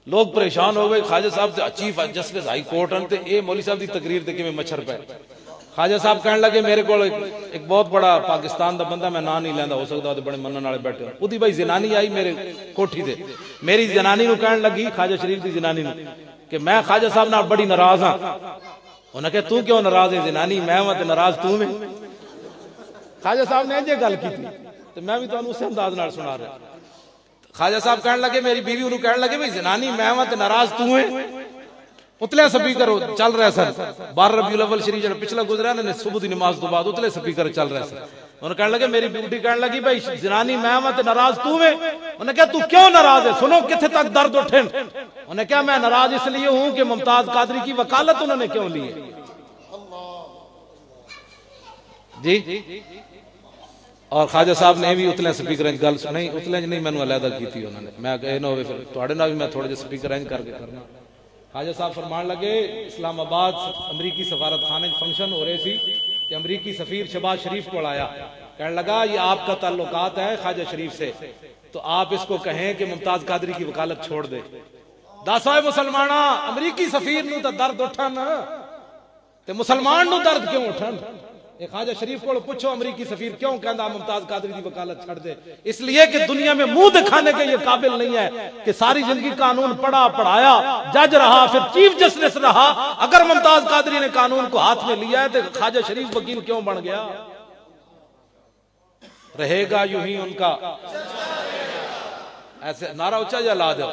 لوگ پریشان ہو گئے، خواجہ صاحب تے چیف جسٹس ہائی کورٹ تے اے مولوی صاحب دی تقریر تے کیویں مچھر پے۔ خواجہ صاحب کہنے لگے میرے کول ایک بہت بڑا پاکستان دا بندہ، میں نام نہیں لیندا، ہو سکدا تے بڑے منن والے بیٹھے، اودی بھائی زنانی آئی میرے کوٹھی تے، میری زنانی نو کہن لگی خواجہ شریف دی زنانی نو کہ میں خواجہ صاحب نال بڑی ناراض ہاں۔ انہاں کہ تو کیوں ناراض ہے؟ زنانی میں ہاں تے ناراض تو میں۔ خواجہ صاحب نے یہ گل کی تے میں بھی تانوں اسی انداز نال سنا رہا۔ خواجہ صاحب کہنے لگے میری بیوی انہوں کہنے لگے بھئی زنانی میں ہاں تے ناراض تو ہے۔ اتلے سپیکر چل رہے سن 12 ربیع الاول شریف جڑا پچھلا گزرا نے صبح دی نماز تو بعد اتلے سپیکر چل رہے سن۔ انہوں کہنے لگے میری بیوٹی کہنے لگی بھئی زنانی میں ہاں تے ناراض تو ہے۔ انہوں نے کہا تو کیوں ناراض ہے؟ سنو کتھے تک درد اٹھیں۔ انہوں نے کہا میں ناراض اس لیے ہوں کہ ممتاز قادری کی وکالت انہوں نے کیوں لی ہے۔ جی اور خواجہ صاحب نے بھی اتلے سپیکر گل سنائی، اتلے نہیں مینوں علیحدہ کیتی انہوں نے، میں کہ نہ ہوئے پھر تواڈے نال بھی میں تھوڑے جے سپیکر اینج کر کے کرنا۔ خواجہ صاحب فرمان لگے اسلام آباد امریکی سفارت خانے فنکشن ہو رہے سی کہ امریکی سفیر شہباز شریف کو آیا، کہنے لگا یہ آپ کا تعلقات ہے خواجہ شریف سے تو آپ اس کو کہیں کہ ممتاز قادری کی وکالت چھوڑ دے۔ دسویں مسلماناں امریکی سفیر نو تے درد اٹھن تے مسلمان نو درد کیوں اٹھن؟ خواجہ شریف کو پوچھو امریکی سفیر کیوں کہندا ممتاز قادری دی وکالت چھڑ دے؟ اس لیے کہ دنیا میں منہ دکھانے کے یہ قابل نہیں ہے کہ ساری زندگی قانون پڑھا پڑھایا، جج رہا، پھر چیف جسٹس رہا۔ اگر ممتاز قادری نے قانون کو ہاتھ میں لیا ہے تو خواجہ شریف وکیل کیوں بن گیا؟ رہے گا یوں ہی ان کا ایسے نعرہ اونچا جا لا دو۔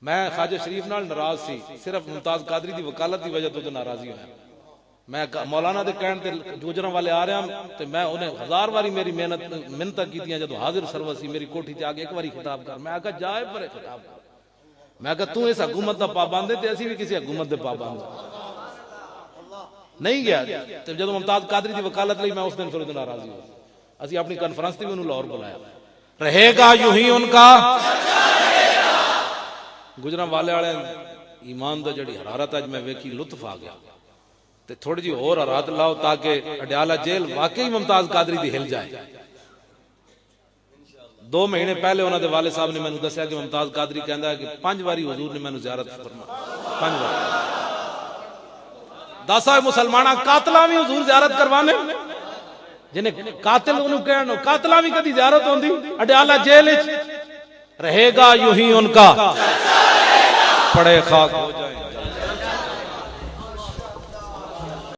میں خواجہ شریف نال ناراض سی، صرف ممتاز قادری دی وکالت دی وجہ تو ناراضی ہویا۔ میں مولانا دے کہن تے گوجراں والے آ رہا تے میں انہیں 1000 باری میری منتاں کیتیاں جدوں حاضر سرور سی میری کوٹھی تے آ کے ایک باری خطاب کر، میں کہا جائے پر خطاب کر، میں کہا تو اس حکومت دا پابند ہے تے اسی بھی کسی حکومت دے پابند نہیں گیا۔ تے جدوں ممتاز قادری دی وکالت لئی میں اس دن پھر ناراضی ہو، اسی اپنی کانفرنس تے بھی انہوں لاہور بلایا۔ رہے گا یوں ہی ان کا گجراں والے والے ایمان دا جڑی حرارت اج میں ویکھی لطف آ گیا تے تھوڑی جی اور رات لاؤ تاکہ اڈیالہ جیل واقعی ممتاز قادری دی ہل جائے۔ 2 مہینے پہلے انہوں دے والد صاحب نے میں نے دسیا کہ ممتاز قادری کہندا ہے کہ 5 باری حضور نے میں نے زیارت فرمائی، 5 بار 10 مسلماناں قاتلاں بھی حضور زیارت کروانے، جنہیں قاتل انہوں کہنا قاتلاں بھی کدی زیارت ہوندی اڈیالہ جیل وچ۔ رہے گا یوں ہی ان کا پڑے خاک ہو جائیں۔